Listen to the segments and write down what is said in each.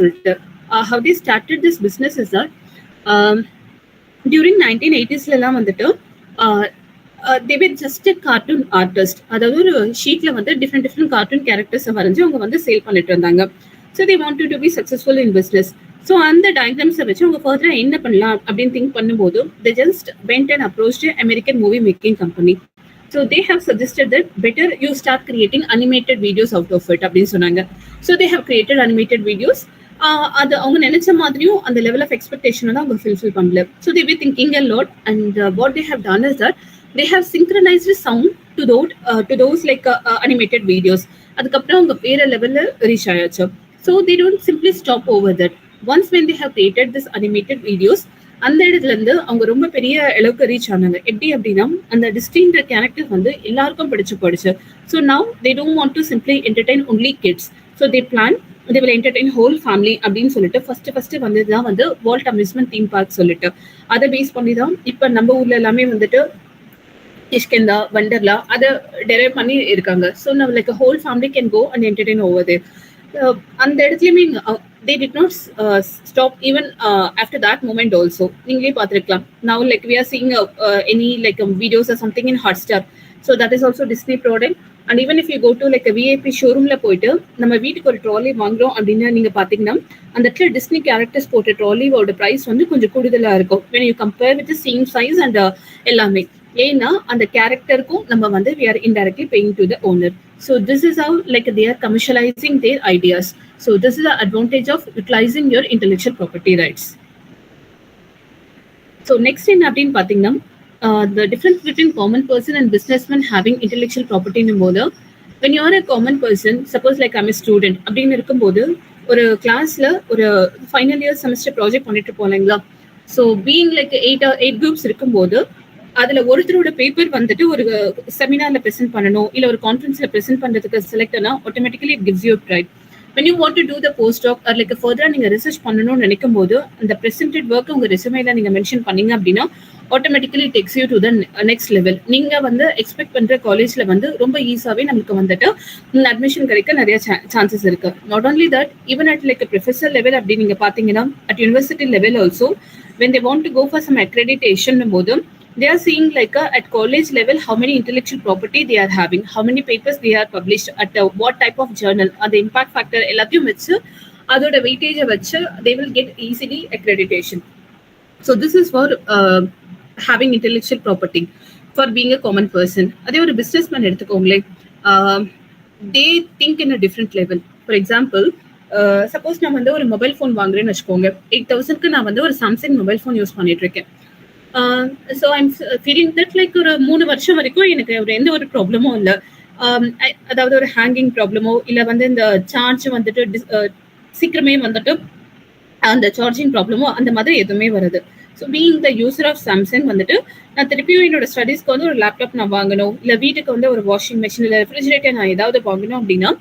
சொல்லிட்டு how they started this business is that um, during 1980s எல்லாம் வந்துட்டு they were just a cartoon artist. அதாவது ஒரு ஷீட்ல வந்து டிஃப்ரெண்ட் கார்ட்டூன் கேரக்டர்ஸை வரைஞ்சு அவங்க வந்து சேல் பண்ணிட்டு இருந்தாங்க. So they wanted to be successful in business. So அந்த டயக்ராம்ஸை வச்சு அவங்க ஃபர்தராக என்ன பண்ணலாம் அப்படின்னு திங்க் பண்ணும்போது they just went and approach American movie making company. So they have suggested that better you start creating animated videos out of it அப்படின்னு சொன்னாங்க. So they have created animated videos. அது அவங்க நினைச்ச மாதிரியும் அந்த லெவல் ஆஃப் எக்ஸ்பெக்டேஷனை தான் அவங்க fulfil பண்ணல. So they we thinking a lot and what they have done is that they have synchronized sound to those like animated videos. அதுக்கப்புறம் அவங்க வேற லெவல்ல ரீச் ஆயாச்சு. So they don't simply stop over that. Once when they have created this animated videos, அந்த இடத்துல இருந்து அவங்க ரொம்ப பெரிய அளவுக்கு ரீச் ஆனாங்க. எப்படி அப்படின்னா அந்த டிஸ்டிங்க்ட் கேரக்டர் வந்து எல்லாருக்கும் பிடிச்சு போயிடுச்சு. So now they don't want to simply entertain only kids. So they plan they will entertain whole family அப்படின்னு சொல்லிட்டு ஃபர்ஸ்ட் வந்ததுதான் வந்து வால்ட் அம்யூஸ்மெண்ட் தீம் பார்க் சொல்லிட்டு அதை பேஸ் பண்ணி தான் இப்ப நம்ம ஊர்ல எல்லாமே வந்துட்டு இஷ்கெந்தா வண்டர்லா அதை டெரைவ் பண்ணி இருக்காங்க. ஸோ நம்ம like whole family can go and entertain over there. அந்த இடத்துலையுமே they did not stop even after that moment also. நீங்களே பார்த்துருக்கலாம். Now like we are seeing any like videos or something in Hotstar. So that is also Disney product. And even if you go to like VIP ஷோரூம்ல போயிட்டு நம்ம வீட்டுக்கு ஒரு trolley வாங்குறோம் அப்படின்னு நீங்க பாத்தீங்கன்னா அந்த இடத்துல டிஸ்னி கேரக்டர்ஸ் போட்ட ட்ராலியோட ப்ரைஸ் வந்து கொஞ்சம் கூடுதலா இருக்கும் when you compare with the same size and எல்லாமே. ஏன்னா அந்த கேரக்டருக்கும் நம்ம வந்து we are indirectly paying to the owner. So this is how like they are commercializing their ideas. So this is the advantage of utilizing your intellectual property rights. So next in அப்படின்னு பாத்தீங்கன்னா the difference between common person and businessman having intellectual property in போது when you are a common person, suppose like I'm a student அப்படின்னு இருக்கும்போது ஒரு கிளாஸ்ல ஒரு final year semester project பண்ணிட்டு போனீங்களா. So being like eight groups இருக்கும்போது அதுல ஒருத்தரோட பேப்பர் வந்துட்டு ஒரு செமினார்ல ப்ரெசென்ட் பண்ணணும் இல்ல ஒரு கான்ஃபரன்ஸ்ல ப்ரெசென்ட் பண்றதுக்கு செலக்ட் ஆனா automatically it gives you pride. when you want to do the postdoc or like further நீங்க ரிசர்ச் பண்ணணும்னு நினைக்கும் போது அந்த பிரசன்டட் ஒர்க் உங்க ரெசுமேல நீங்க மென்ஷன் பண்ணீங்க அப்படின்னா automatically tax you to the next level. நீங்க வந்து எக்ஸ்பெக்ட் பண்ற காலேஜ்ல வந்து ரொம்ப ஈஸியாவே நமக்கு வந்துட்டு அட்மிஷன் கிடைக்க நிறைய சான்சஸ் இருக்கு. Not only that, even at like professor level அப்படி நீங்க பாத்தீங்கன்னா at university level also when they want to go for some accreditation போது they are seeing like at college level how many intellectual property they are having, how many papers they are published at what type of journal, the impact factor எல்லாத்தையும் வச்சு அதோட வெயிட்டேஜை வச்சு they will get easily accreditation. So this is for having intellectual property for being a common person. அதே ஒரு businessman எடுத்துக்கோங்களேன், they think in a different level. For example, suppose நான் வந்து ஒரு மொபைல் ஃபோன் வாங்குறேன்னு வச்சுக்கோங்க, 8,000க்கு நான் வந்து ஒரு சாம்சங் மொபைல் ஃபோன் யூஸ் பண்ணிட்டு இருக்கேன். So I'm feeling that like ஒரு 3 வருஷம் வரைக்கும் எனக்கு ஒரு எந்த ஒரு ப்ராப்ளமும் இல்லை. அதாவது ஒரு ஹேங்கிங் ப்ராப்ளமோ இல்லை வந்து இந்த சார்ஜ் வந்துட்டு சீக்கிரமே வந்துட்டு அந்த சார்ஜிங் ப்ராப்ளமோ அந்த மாதிரி எதுவுமே வருது. So being the user of Samsung வந்துட்டு நான் திருப்பியும் என்னோட ஸ்டடீஸ்க்கு வந்து ஒரு லேப்டாப் நான் வாங்கணும் இல்லை வீட்டுக்கு வந்து ஒரு வாஷிங் மிஷின் இல்லை ரெஃப்ரிஜரேட்டர் நான் ஏதாவது வாங்கணும் அப்படின்னா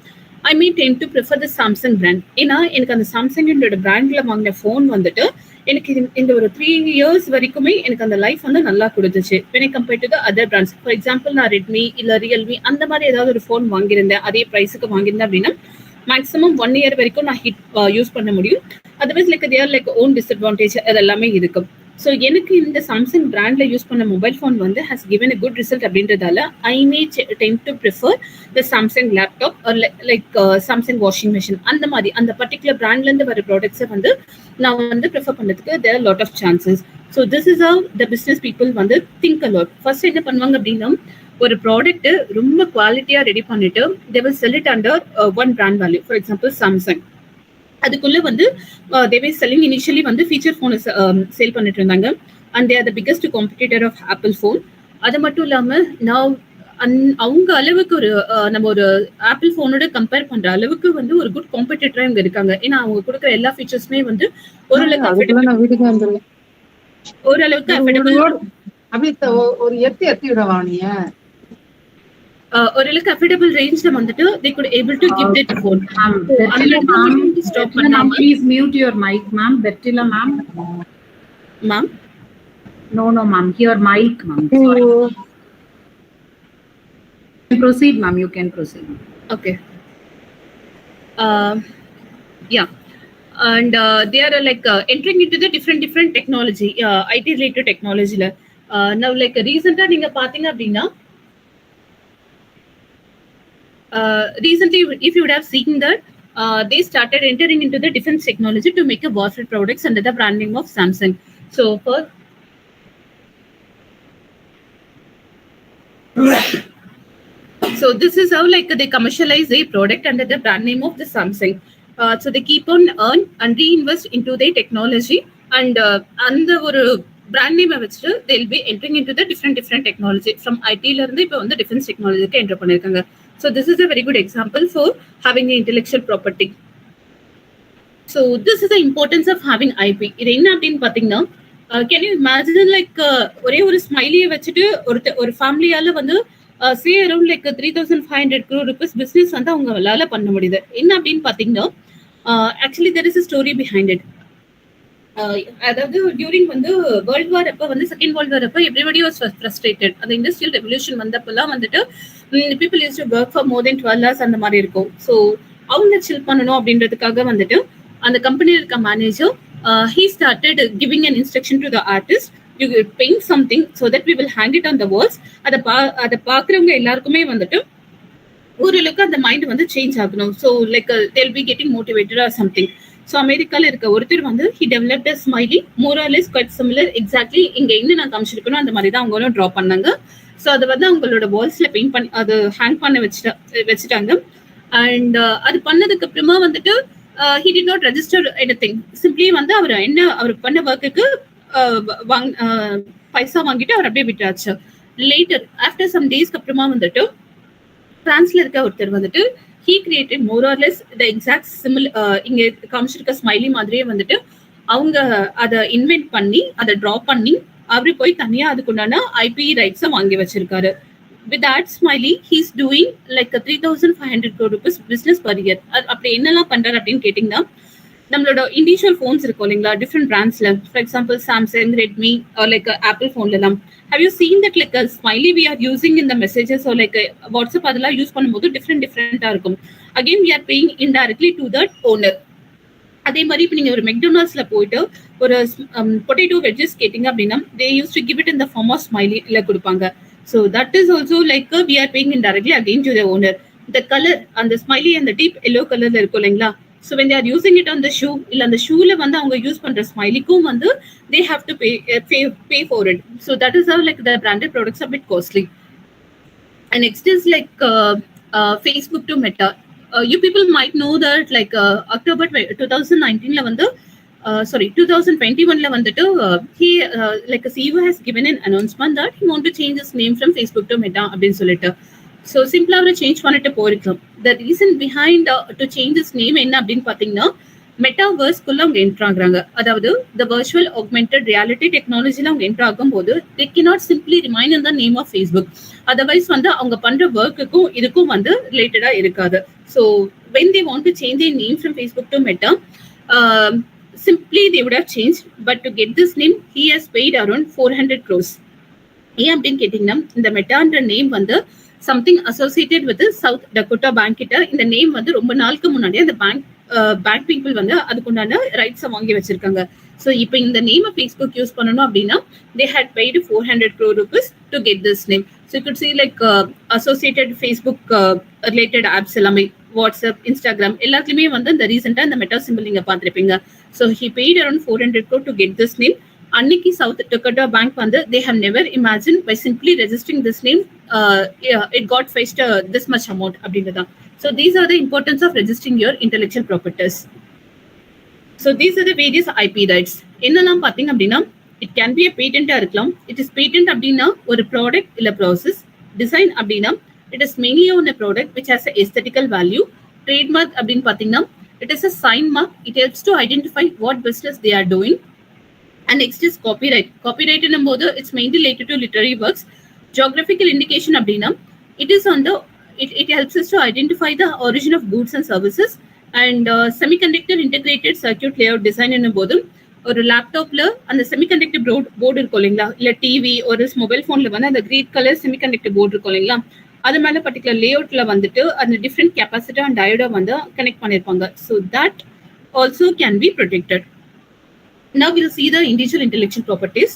I mean tend to prefer the Samsung brand. ஏன்னா எனக்கு அந்த சாம்சங்கோட பிராண்ட்ல வாங்கின ஃபோன் வந்துட்டு எனக்கு இந்த ஒரு 3 years வரைக்குமே எனக்கு அந்த லைஃப் வந்து நல்லா கொடுத்துச்சு when I compare to the other brands. For example நான் ரெட்மி இல்லை ரியல்மி அந்த மாதிரி ஏதாவது ஒரு ஃபோன் வாங்கியிருந்தேன், அதே ப்ரைஸுக்கு வாங்கியிருந்தேன் அப்படின்னா மேக்ஸிமம் 1 year வரைக்கும் நான் யூஸ் பண்ண முடியும். அதர்வைஸ் லைக் தேர் லைக் ஓன் டிஸ்அட்வான்டேஜ் அது எல்லாமே இருக்கும். ஸோ எனக்கு இந்த சாம்சங் பிராண்ட்ல யூஸ் பண்ண மொபைல் ஃபோன் வந்து has given a good result அப்படின்றதால I may tend to prefer the Samsung laptop like Samsung washing machine அந்த மாதிரி அந்த பர்டிகுலர் பிராண்ட்ல இருந்து வர ப்ராடக்ட்ஸை வந்து நான் வந்து ப்ரிஃபர் பண்ணதுக்கு there lot of chances. So this is how the business people வந்து திங்க் அ லாட். ஃபர்ஸ்ட் என்ன பண்ணுவாங்க அப்படின்னா ஒரு ப்ராடக்ட் ரொம்ப குவாலிட்டியா ரெடி பண்ணிட்டு they will sell it under one brand value. For example Samsung அதுக்குள்ள வந்து they were selling initially வந்து ஃபீச்சர் ஃபோனை சேல் பண்ணிட்டு இருந்தாங்க and they are the biggest competitor of Apple phone. அது மட்டும் இல்லாம நான் அவங்க அளவுக்கு ஒரு நம்ம ஒரு ஆப்பிள் ஃபோனோட கம்பேர் பண்ற அளவுக்கு வந்து ஒரு குட் காம்படிட்டரா இங்க இருக்காங்க. ஏன்னா அவங்க கொடுக்குற எல்லா ஃபீச்சர்ஸுமே வந்து ஓரளவுக்கு ஓரளவுக்கு அஃபோர்டபிள் ரேஞ்ச்ல வந்துட்டு they could able to give that phone. Stop ma'am, please mute your mic ma'am. Bettila ma'am. Ma'am, no ma'am, your mic ma'am. Sorry. Proceed ma'am, you can proceed. Okay. Yeah. and they are entering into the different technology, IT related technology. Now like recently நீங்க பாத்தீங்க அப்படின்னா recently if you would have seen that they started entering into the defense technology to make a warfare products under the brand name of Samsung. So this is how like they commercialize a product under the brand name of the Samsung. So they keep on earn and reinvest into their technology, and under ஒரு brand name வச்சுட்டு they'll be entering into the different technology from IT ல இருந்து இப்போ வந்து defense technology க்கு enter பண்ணிருக்காங்க. So this is a very good example for having an intellectual property. So this is the importance of having IP. இது என்ன அப்படின்னு பாத்தீங்கன்னா can you imagine like ஒரே ஒரு ஸ்மைலியை வச்சுட்டு ஒரு ஃபேமிலியால வந்து say around like 3,500 crore rupees business வந்து அவங்களால பண்ண முடியுது. என்ன அப்படின்னு பாத்தீங்கன்னா actually there is a story behind it. அதாவது டியூரிங் வந்து வேர்ல்ட் வார் அப்போ வந்து செகண்ட் வேர்ல்ட் வார் அப்போ எவ்ரிபடி வாஸ் ஃப்ரஸ்ட்ரேட்டட். அந்த இண்டஸ்ட்ரியல் ரெவல்யூஷன் வந்தப்பெல்லாம் வந்துட்டு people use to work for more then 12 hours அந்த மாதிரி இருக்கும். ஸோ அவங்க சில் பண்ணணும் அப்படின்றதுக்காக வந்துட்டு அந்த கம்பெனியில் இருக்க manager he started giving an instruction to the artist, you will paint something so that we will hang it on the walls. அதை பார்க்குறவங்க எல்லாருக்குமே வந்துட்டு ஓரளவுக்கு அந்த மைண்ட் வந்து சேஞ்ச் ஆகணும். So like they'll be getting motivated or something. So அமெரிக்காவில் இருக்க ஒருத்தர் வந்து he developed a smiley more or less quite similar, exactly இங்க என்ன நான் காமிச்சிருக்கணும் அந்த மாதிரி தான் அவங்களும் ட்ரா பண்ணாங்க. ஸோ அதை வந்து அவங்களோட வால்ஸ்ல பெயிண்ட் பண்ணி அது ஹேங் பண்ண வச்சுட்டாங்க. அண்ட் அது பண்ணதுக்கு அப்புறமா வந்துட்டு he did not register anything. Simply வந்து அவர் பண்ண ஒர்க்குக்கு பைசா வாங்கிட்டு அவர் அப்படியே விட்டாச்சு. லேட்டர் ஆஃப்டர் சம் டேஸ்க்கு அப்புறமா வந்துட்டு பிரான்ஸ்ல இருக்க ஒருத்தர் வந்துட்டு he created more or less the exact similar இங்க காமிச்சிருக்க ஸ்மைலி மாதிரியே வந்துட்டு அவங்க அதை இன்வென்ட் பண்ணி அதை ட்ரா பண்ணி அவரு போய் தனியா அதுக்குண்டான ஐபி ரைட்ஸை வாங்கி வச்சிருக்காரு. With that smiley, he's doing like a 3,500 crore rupees business per year. அப்படி என்னெல்லாம் பண்றாரு அப்படின்னு கேட்டீங்கன்னா நம்மளோட இண்டிவிஜுவல் ஃபோன்ஸ் இருக்கும் இல்லைங்களா, டிஃப்ரெண்ட் பிராண்ட்ஸ்ல, for example Samsung, Redmi, like Apple ஃபோன்ல எல்லாம் have you seen that like a smiley we are using in the messages or like WhatsApp அதெல்லாம் யூஸ் பண்ணும்போது டிஃப்ரெண்டா இருக்கும். Again we are paying indirectly to the owner. அதே மாதிரி இப்போ நீங்க ஒரு மெக்டொனால்ட்ஸ்ல போயிட்டு ஒரு பொட்டேட்டோ வெஜ்ஜஸ் கேட்டீங்க அப்படின்னா they used to give it in the form of smiley இல்ல கொடுப்பாங்க. So that is also like we are paying indirectly again to the owner. The color and the smiley and the deep yellow color la irukku illengla. So when they are using it on the shoe illa and the shoe la vandu avanga use pandra smiley ku vandu they have to pay for it. So that is how like the branded products are a bit costly. And next is like Facebook to Meta. You people might know that like October 2019 la vandu 2021 la vandu he like a CEO has given an announcement that he want to change his name from Facebook to Meta அப்படினு சொல்லிட்டு. So சிம்பிளா அவரை change பண்ணிட்டு போயிருக்கலாம். The reason behind to change his name என்ன அப்படின்னு பாத்தீங்கன்னா மெட்டாவர்ஸ்க்குள்ள அவங்க என்டர் ஆகுறாங்க. அதாவது the virtual augmented reality டெக்னாலஜில அவங்க என்டர் ஆகும் போது they cannot simply remain in the name of Facebook. Otherwise வந்து அவங்க பண்ற ஒர்க்குக்கும் இதுக்கும் வந்து ரிலேட்டடா இருக்காது. So when they want to change their name from Facebook to Meta, simply they would have changed, but to get this name he has paid around 400 crores. ஏன் அப்படின்னு கேட்டீங்கன்னா இந்த மெட்டான்ற நேம் வந்து something associated with south Dakota bank கிட்ட இந்த name வந்து ரொம்ப நாளுக்கு முன்னாடியே அந்த பேங்க் பீப்புள் வந்து அதுக்குண்டான ரைட்ஸை வாங்கி வச்சிருக்காங்க. ஸோ இப்போ இந்த நேமை ஃபேஸ்புக் யூஸ் பண்ணணும் அப்படின்னா they had paid 400 crore rupees to get this name. So you could see like associated Facebook related apps எல்லாமே வாட்ஸ்அப், இன்ஸ்டாகிராம் எல்லாத்துலயுமே வந்து இந்த ரீசெண்டா இந்த மெட்டா சிம்பிள் நீங்க பார்த்திருப்பீங்க. So he paid around 400 crore to get this name. அன்னைக்கு south Dakota bank வந்து they have never imagined by simply registering this name it got fetched this much amount அப்படின்றதான். So these are the importance of registering your intellectual properties. So these are the various IP rights. என்னெல்லாம் பாத்தீங்க அப்படின்னா it can be a patent இருக்கலாம். It is patent அப்படின்னா ஒரு product இல்ல process. Design அப்படின்னா it is mainly on a product which has a aesthetical value. Trademark அப்படின்னு பாத்தீங்கன்னா it is a sign mark. It helps to identify what business they are doing. And next is copyright. Copyright என்னும்போது it's mainly related to literary works. Geographical indication அப்படின்னா it is on the it helps us to identify the origin of goods and services. And semiconductor integrated circuit layout design என்னும்போது ஒரு லேப்டாப்ல அந்த semiconductor board இருக்கும் இல்லைங்களா, இல்ல TV ஒரு mobile போன்ல வந்து அந்த கிரீன் கலர் செமிகண்டக்டர் போர்டு இருக்கும் இல்லைங்களா, அது மேல பர்டிகுலர் லேஅவுட்ல வந்துட்டு அந்த டிஃப்ரெண்ட் கெப்பாசிட்டி அண்ட் டயோட வந்து கனெக்ட் பண்ணிருப்பாங்க. So that also can be protected. Now we'll see the individual intellectual properties.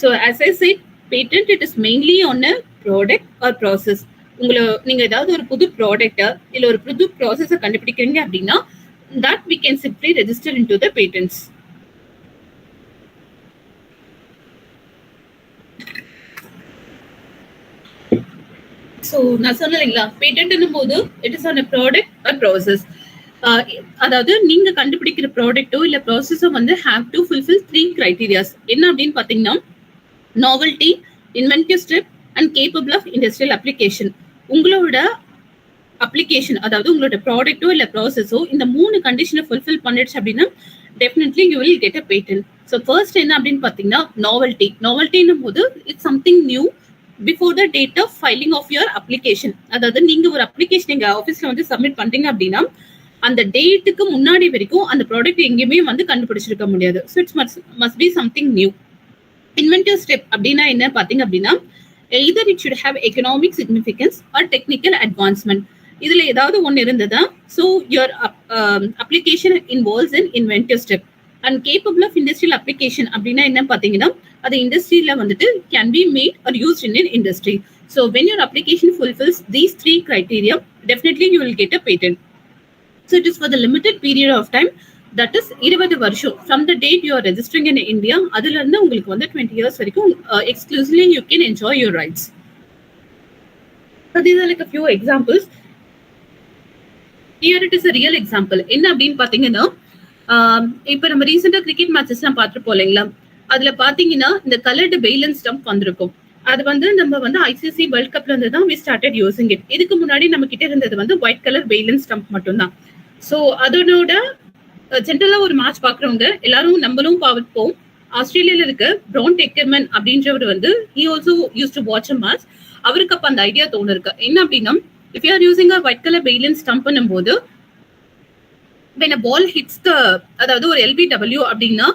So as I said, patent, it is mainly on a product or process. நீங்க ஏதாவது ஒரு புது product இல்ல ஒரு புது ப்ராசஸ கண்டுபிடிக்கிறீங்க அப்படின்னா that we can simply register into the patents. So நான் சொன்னீங்களா பேட்டன்ட்னும் போது it is on a product or process. அதாவது நீங்க கண்டுபிடிக்கிற ப்ராடக்ட்டோ இல்ல ப்ராசஸோ வந்து ஹேவ் டு ஃபுல்ஃபில் 3 கிரைட்டீரியாஸ். என்ன அப்படின்னு பாத்தீங்கன்னா novelty, inventive step and capable of industrial application. உங்களோட அப்ளிகேஷன், அதாவது உங்களோட ப்ராடக்ட்டோ இல்ல ப்ராசஸோ இந்த 3 கண்டிஷனை ஃபுல்ஃபில் பண்ணிடுச்சு அப்படின்னா definitely you will get a patent. So first என்ன அப்படின்னு பாத்தீங்கன்னா நாவல்டி. நாவல்டின்னும் போது it's something new before the date of filing of your application. அதாவது நீங்க ஒரு அப்ளிகேஷன் எங்க ஆஃபீஸ்ல வந்து சப்மிட் பண்றீங்க அப்படின்னா அந்த டேட்டுக்கு முன்னாடி வரைக்கும் அந்த ப்ராடக்ட் எங்கேயுமே வந்து கண்டுபிடிச்சிருக்க முடியாது. So it's must be something new. Inventive step அப்படின்னா என்ன பாத்தீங்க அப்படின்னா either it should have economic significance or technical advancement. இதுல ஏதாவது ஒன்று இருந்ததா so your application involves in inventive step. And capable of industrial application அப்படின்னா என்ன பாத்தீங்கன்னா அது இண்டஸ்ட்ரியில வந்துட்டு can be made or used in an industry. So when your application fulfills these 3 criteria, definitely you will get a patent. So it is for the limited period of time, that is 20 வருஷம் from the date you are registering in India. அதுல இருந்து உங்களுக்கு வந்து 20 years வரைக்கும் exclusively you can enjoy your rights. So these are like a few examples. Here it is a real example. என்ன அப்படின்னு பாத்தீங்கன்னா இப்ப நம்ம ரீசெண்டா கிரிக்கெட் மேட்சஸ் எல்லாம் பார்த்துட்டு போலீங்களா, அதுல பாத்தீங்கன்னா இந்த கலர்டு பெயில் ஸ்டம்ப் வந்திருக்கும். அது வந்து நம்ம வந்து ஐசிசி வேர்ல்ட் கப்ல இருந்து தான் we started using it. இதுக்கு முன்னாடி நம்ம கிட்ட இருந்தது வந்து ஒயிட் கலர் பெயில் ஸ்டம்ப் மட்டும் தான். ஸோ அதனோட ஜென்ரலா ஒரு மேட்ச் பாக்குறவங்க எல்லாரும் நம்மளும் பார்ப்போம். ஆஸ்திரேலியால இருக்க ப்ரவுன் டெக்கர்மன் அப்படின்றவர் வந்து he also used to watch a match. அவருக்கு அப்ப அந்த ஐடியா தோணிருக்கு. என்ன அப்படின்னா if you are using a white color bail stump போது when a ball hits the, அதாவது ஒரு LBW அப்படின்னா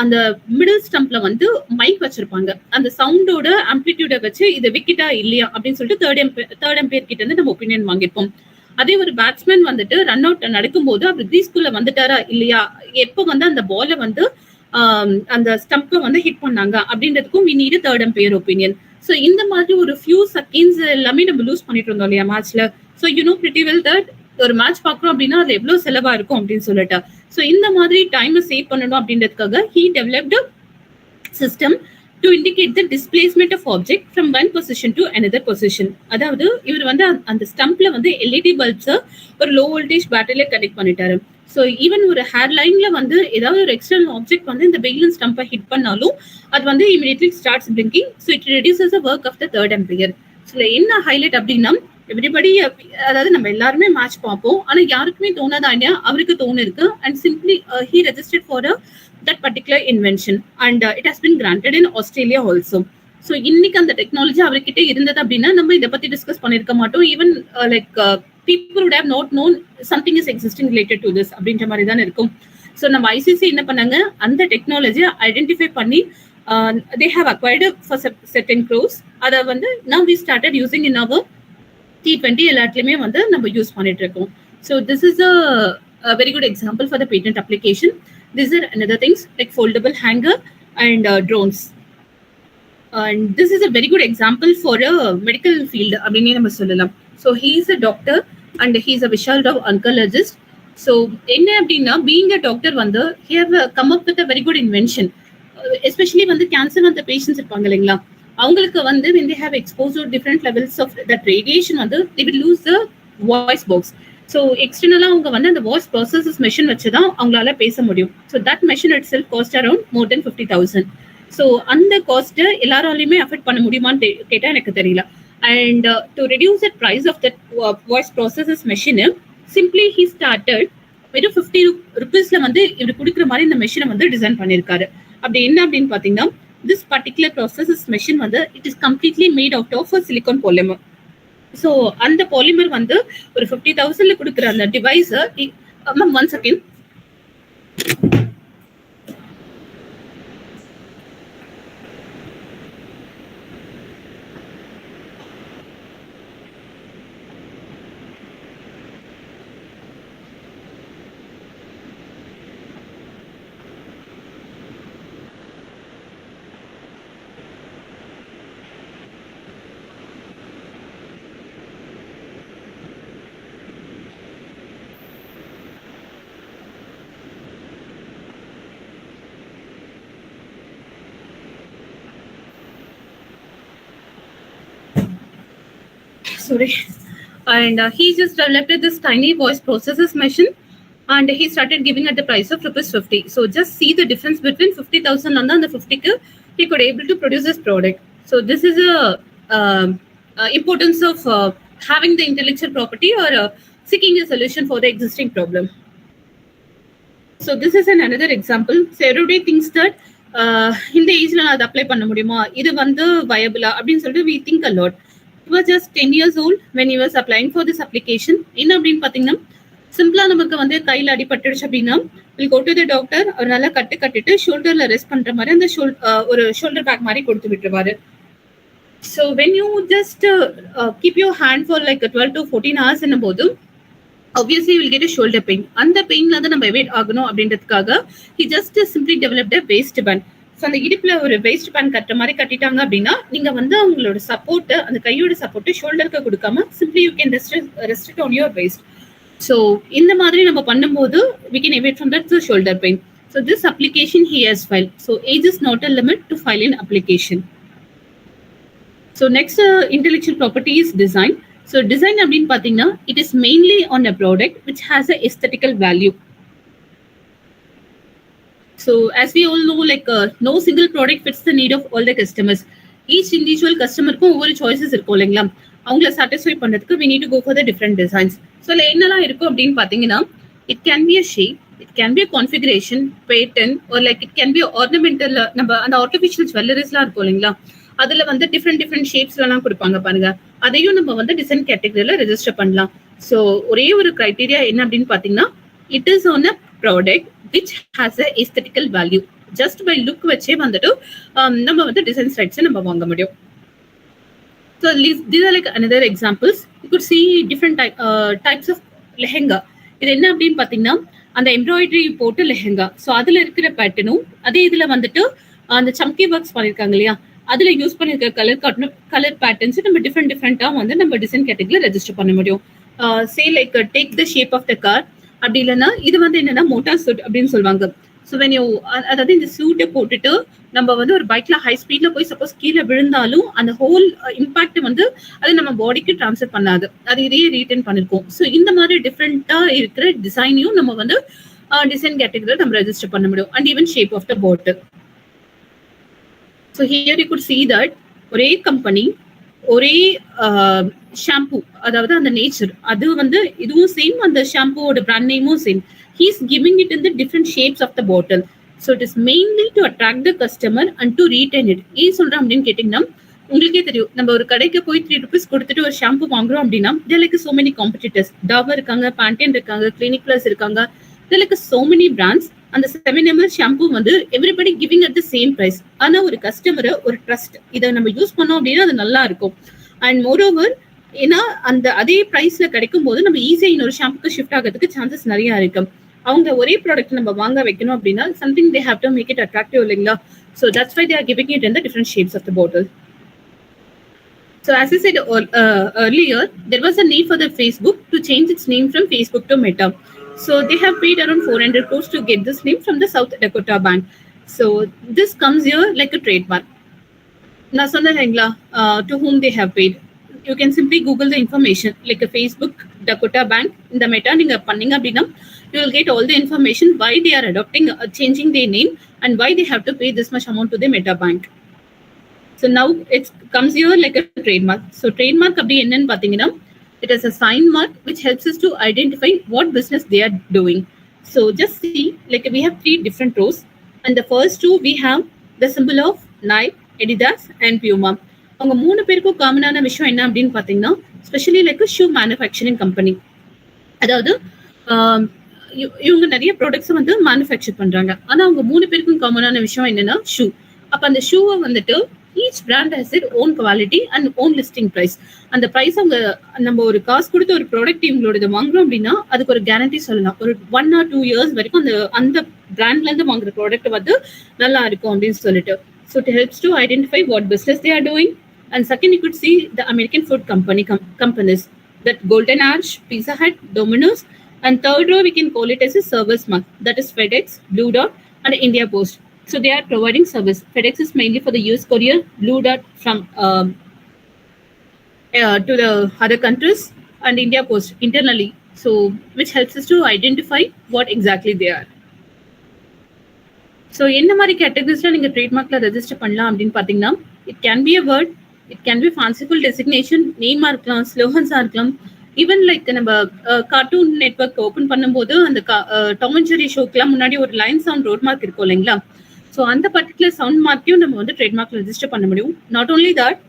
அந்த மிடில் ஸ்டம்ப்ல வந்து மைக் வச்சிருப்பாங்க. அந்த சவுண்டோட ஆம்பிளிடியூட வச்சு இது விக்கெட்டா இல்லையா அப்படின்னு சொல்லிட்டு தேர்ட் எம்பையர் கிட்ட இருந்து நம்ம ஒப்பீனியன் வாங்கிப்போம். அதே ஒரு பேட்ஸ்மேன் வந்துட்டு ரன் அவுட் நடக்கும்போது அவர் கிரீஸ்குள்ள வந்துட்டாரா இல்லையா, எப்போ வந்து அந்த பால வந்து அந்த ஸ்டம்ப்ல வந்து ஹிட் பண்ணாங்க அப்படின்றதுக்கும் we need a third umpire opinion. So இந்த மாதிரி ஒரு ஃபியூ செகண்ட்ஸ் எல்லாமே நம்ம லூஸ் பண்ணிட்டு இருந்தோம் இல்லையா மேட்ச்ல. So you know pretty well that ஒரு மேட்ச் பாக்குறோம் அப்படின்னா அது எவ்வளவு செலவா இருக்கும் அப்படின்னு சொல்லிட்டு. ஸோ இந்த மாதிரி டைம் சேவ் பண்ணணும் அப்படின்றதுக்காக he developed a system to indicate the displacement of object from one position to another position. அதாவது இவர் வந்து அந்த ஸ்டம்ப்ல வந்து எல்இடி பல்ப்ஸ் ஒரு லோ வோல்டேஜ் பேட்டரியில கனெக்ட் பண்ணிட்டாரு. ஸோ ஈவன் ஒரு ஹேர் லைன்ல வந்து ஏதாவது ஒரு எக்ஸ்டர்னல் ஆப்ஜெக்ட் வந்து இந்த பெயில் ஸ்டம்பை ஹிட் பண்ணாலும் அது வந்து immediately starts blinking. So it reduces the work of the third umpire. So என்ன ஹைலைட் அப்படின்னா எவ்ரிபடி, அதாவது நம்ம எல்லாருமே மேட்ச் பார்ப்போம், ஆனா யாருக்குமே தோணாத ஐடியா அவருக்கு தோணிருக்கு. And simply he registered for that particular invention and it has been granted in Australia also. So இன்னைக்கு அந்த டெக்னாலஜி அவர்கிட்ட இருந்தது அப்படின்னா நம்ம இதை பத்தி டிஸ்கஸ் பண்ணிருக்க மாட்டோம். Even like people would have not known something is existing related to this அப்படின்ற மாதிரி தான் இருக்கும். ஸோ நம்ம ஐசிசி என்ன பண்ணாங்க, அந்த டெக்னாலஜியை ஐடென்டிஃபை பண்ணி they have acquired for certain crores. அதை வந்து now we started using in our T20 எல்லாத்துலயுமே வந்து நம்ம யூஸ் பண்ணிட்டு இருக்கோம். So this is a very good example for the patent application. These are another things like foldable hanger and drones. And this is a very good example for a medical field அப்படின்னே நம்ம சொல்லலாம். So he is a doctor and he is a Vishal Rao oncologist. So என்ன அப்படின்னா being a doctor வந்து he have come up with a very good invention. Especially வந்து cancer வந்த patients இருப்பாங்க இல்லைங்களா, அவங்களுக்கு வந்து when they have exposed to different levels of that radiation வந்து they will lose the voice box. So எக்ஸ்டர்னலா அவங்க வந்து அந்த வாய்ஸ் ப்ராசஸஸ் மெஷின் வச்சுதான் அவங்களால பேச முடியும். So that machine itself cost around more than 50,000. ஸோ அந்த காஸ்ட் எல்லாராலையுமே அஃபெக்ட் பண்ண முடியுமான்னு கேட்டா எனக்கு தெரியல. And to reduce the price of that voice processes machine simply he started வெறும் 50 rupeesல வந்து இவர் கொடுக்குற மாதிரி இந்த மெஷினை வந்து டிசைன் பண்ணியிருக்காரு. அப்படி என்ன அப்படின்னு பாத்தீங்கன்னா this particular process machine வந்து it is completely made out of a silicon polymer. So அந்த பாலிமர் வந்து ஒரு 50,000ல கொடுக்குற அந்த device ma'am 1 second. sorry. And he just developed this tiny voice processors machine, and he started giving at the price of ₹50. So just see the difference between 50,000 and the 50K. He could able to produce this product. So this is a importance of having the intellectual property or seeking a solution for the existing problem. So this is another example. So everybody thinks that இந்த ஏஜ்ல நான் அதை apply பண்ண முடியுமா, இது வந்து வயபிளா அப்படின்னு சொல்லிட்டு we think a lot. It was just 10 years old when he was applying for this application. என்ன அப்படின்னு பார்த்தீங்கன்னா, சிம்பிளா நமக்கு வந்து கையில் அடிபட்டுடுச்சு அப்படின்னா will go to the doctor, அவர் நல்லா கட்டிட்டு ஷோல்டர்ல ரெஸ்ட் பண்ற மாதிரி அந்த ஒரு ஷோல்டர் பேக் மாதிரி கொடுத்து விட்டுருவாரு. So when you just keep your hand for like 12 to 14 hours என்னும் போது obviously you will get a shoulder pain. அந்த பெயின்ல வந்து நம்ம எவேட் ஆகணும் அப்படின்றதுக்காக he just simply developed a waist band. So அந்த இடுப்புல ஒரு வேஸ்ட் பேண்ட் கட்டுற மாதிரி கட்டிட்டாங்க அப்படின்னா நீங்க வந்து அவங்களோட சப்போர்ட், அந்த கையோட சப்போர்ட் ஷோல்டருக்கு கொடுக்காம simply you can rest it on your waste. So இந்த மாதிரி நம்ம பண்ணும்போது we can evade from that the shoulder pain. So this application he has filed. So age is not a limit to file an application. So next intellectual property is design. So design அப்படின்னு பார்த்தீங்கன்னா it is mainly on a product which has a aesthetical value. So as we all know, like no single product fits the need of all the customers. Each individual customerக்கும் ஒவ்வொரு choices இருக்கும் இல்லைங்களா, அவங்கள satisfy பண்ணுறதுக்கு we need to go for the different designs. So அதில் என்னெல்லாம் இருக்கும் அப்படின்னு பார்த்தீங்கன்னா, it can be a shape, it can be a configuration, pattern, or like it can be ornamental. நம்ம அந்த ஆர்டிஃபிஷியல் ஜுவல்லரிஸ்லாம் இருக்கும் இல்லைங்களா, அதுல வந்து டிஃப்ரெண்ட் ஷேப்ஸ்லாம் கொடுப்பாங்க பாருங்க, அதையும் நம்ம வந்து டிசைன் கேட்டகரியில ரெஜிஸ்டர் பண்ணலாம். ஸோ ஒரே ஒரு கிரைட்டீரியா என்ன அப்படின்னு பார்த்தீங்கன்னா, it is on a product which has a aesthetical value. Just by look வச்சே வந்துட்டு நம்ம வந்து டிசைன் ரைட்ஸை நம்ம வாங்க முடியும். So these are like another examples. You could see different types of lehenga. இது என்ன அப்படின்னு பார்த்தீங்கன்னா, அந்த எம்ப்ராய்டரி போட்டு லெஹெங்கா. ஸோ அதில் இருக்கிற பேட்டர்னும் அதே இதில் வந்துட்டு அந்த சம்கி ஒர்க்ஸ் பண்ணியிருக்காங்க இல்லையா, அதில் யூஸ் பண்ணியிருக்க கலர் பேட்டர்ன்ஸ் நம்ம டிஃப்ரெண்டாக வந்து நம்ம டிசைன் கேட்டகரியில் ரெஜிஸ்டர் பண்ண முடியும். Say like take the shape of the car, அப்படி இல்லைன்னா இது வந்து என்னன்னா மோட்டார் சூட் அப்படின்னு சொல்லுவாங்க. ஸோ வென் யூ, அதாவது இந்த சூட்டை போட்டுட்டு நம்ம வந்து ஒரு பைக்ல ஹை ஸ்பீட்ல போய் சப்போஸ் கீழே விழுந்தாலும் அந்த ஹோல் இம்பாக்ட் வந்து அது நம்ம பாடிக்கு டிரான்ஸ்ஃபர் பண்ணாது, அது இதையே ரீட்டைன் பண்ணிருக்கோம். ஸோ இந்த மாதிரி டிஃப்ரெண்டா இருக்கிற டிசைனையும் நம்ம வந்து டிசைன் கேட்டகரியில் நம்ம ரெஜிஸ்டர் பண்ண முடியும். And even shape of the bottle. So here you could see that ஒரே கம்பெனி ஒரே ஷாம்பு, அதாவது அந்த நேச்சர் அது வந்து இதுவும் சேம், அந்த ஷாம்புவோட பிராண்ட் நேமும் same. He is giving it in the different shapes of the bottle. So it is mainly to attract the customer and to retain it. ஏன் சொல்றேன் அப்படின்னு கேட்டீங்கன்னா, உங்களுக்கே தெரியும், நம்ம ஒரு கடைக்கு போய் ₹3 கொடுத்துட்டு ஒரு ஷாம்பு வாங்குறோம் அப்படின்னா there like so many competitors. Dabur இருக்காங்க, பேண்டேன் இருக்காங்க, கிளினிக் பிளஸ் இருக்காங்க, there like so many brands. அந்த 7ml ஷாம்பு வந்து everybody giving at the same price. ஆனா ஒரு கஸ்டமரை ஒரு ட்ரஸ்ட், இதை நம்ம யூஸ் பண்ணோம் அப்படின்னா அது நல்லா இருக்கும். அண்ட் மோர் ஓவர், ஏன்னா அந்த அதே பிரைஸ்ல கிடைக்கும் போது நம்ம ஈஸியா இன்னொரு ஷாம்புக்கு ஷிஃப்ட் ஆகிறதுக்கு சான்சஸ் நிறைய இருக்கு. அவங்க ஒரே ப்ராடக்ட் நம்ம வாங்க வைக்கணும் அப்படின்னா something they have to make it attractive இல்லைங்களா. So that's why they are giving it in the different shapes of the bottle. So as I said earlier, there was a need for the Facebook to change its name from Facebook to Meta. So they have paid around 400 crores to get this name from the South Dakota Bank. So this comes here like a trademark. நான் சொன்னேங்களா, to whom they have paid. You can simply Google the information like a Facebook, Dakota Bank, in the Meta நீங்க பண்ணீங்க அப்படின்னா you will get all the information why they are adopting, changing their name and why they have to pay this much amount to the Meta Bank. So now it comes here like a trademark. So trademark அப்படி என்னன்னு பார்த்தீங்கன்னா, it is a sign mark which helps us to identify what business they are doing. So just see, like we have 3 different rows, and the first two we have the symbol of Nike, Adidas and Puma. அவங்க 3 பேருக்கும் காமனான விஷயம் என்ன அப்படின்னு பார்த்தீங்கன்னா, specially like shoe manufacturing company. அதாவது இவங்க நிறைய ப்ராடக்ட்ஸ் வந்து மேனுஃபேக்சர் பண்றாங்க. ஆனா அவங்க 3 பேருக்கும் காமனான விஷயம் என்னன்னா ஷூ. அப்ப அந்த ஷூவை வந்துட்டு each brand has its own quality and own listing price. அந்த பிரைஸ் அவங்க நம்ம ஒரு காசு கொடுத்து ஒரு ப்ராடக்ட் இவங்களோட வாங்குறோம் அப்படின்னா அதுக்கு ஒரு கேரண்டி சொல்லலாம், ஒரு 1 or 2 years வரைக்கும் அந்த பிராண்ட்ல இருந்து வாங்குற ப்ராடக்ட் வந்து நல்லா இருக்கும் அப்படின்னு சொல்லிட்டு. So it helps to identify what business they are doing. And second, you could see the American food companies that Golden Arch, Pizza Hut, Domino's. And third row we can call it as a service mark, that is FedEx, Blue Dot and India Post. So they are providing service. FedEx is mainly for the US courier, Blue Dot from to the other countries and India Post internally. So, which helps us to identify what exactly they are. So என்ன மாதிரி கேட்டகரிஸில் நீங்கள் ட்ரேட்மார்க்கில் register பண்ணலாம் அப்படின்னு பார்த்தீங்கன்னா, it can be a word, it can be fanciful designation, நேமாக இருக்கலாம், ஸ்லோகன்ஸாக இருக்கலாம், ஈவன் லைக் நம்ம கார்ட்டூன் நெட்வொர்க் ஓப்பன் பண்ணும்போது அந்த டாம் அண்ட் ஜெர்ரி ஷோக்கெலாம் முன்னாடி ஒரு லைன் சவுண்ட் ரோட் மார்க் இருக்கும் இல்லைங்களா? ஸோ அந்த பர்டிகுலர் சவுண்ட் மார்க்கையும் நம்ம வந்து ட்ரேட்மார்க்கில் ரெஜிஸ்டர் பண்ண முடியும். நாட் ஓன்லி தட்,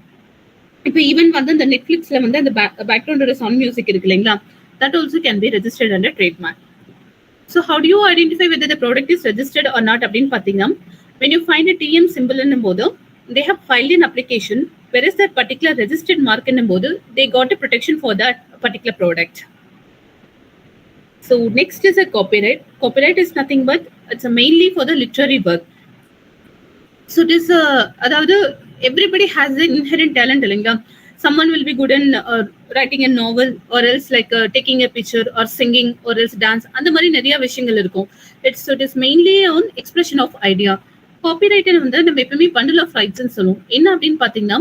இப்போ ஈவன் வந்து அந்த நெட்ஃப்ளிக்ஸில் வந்து அந்த பேக்ரவுண்டோட சவுண்ட் மியூசிக் இருக்கு இல்லைங்களா? That also can be registered under trademark. So how do you identify whether the product is registered or not? அப்படின்னு பார்த்தீங்கன்னா, when you find a TM symbol என்னும் போது they have filed an application, whereas that particular registered mark என்னும் போது they got a protection for that particular product. So next is a copyright. Copyright is nothing but it's mainly for the literary work. So this அதாவது everybody has an inherent talent இல்லைங்களா? Someone will be good in writing a novel or else like taking a picture or singing or else dance. அந்த மாதிரி நிறைய விஷயங்கள் இருக்கும். It is mainly on expression of idea. Copyright வந்து நம்ம எப்பவுமே bundle of rights ன்னு சொல்லுவோம். என்ன அப்படின்னு பார்த்தீங்கன்னா,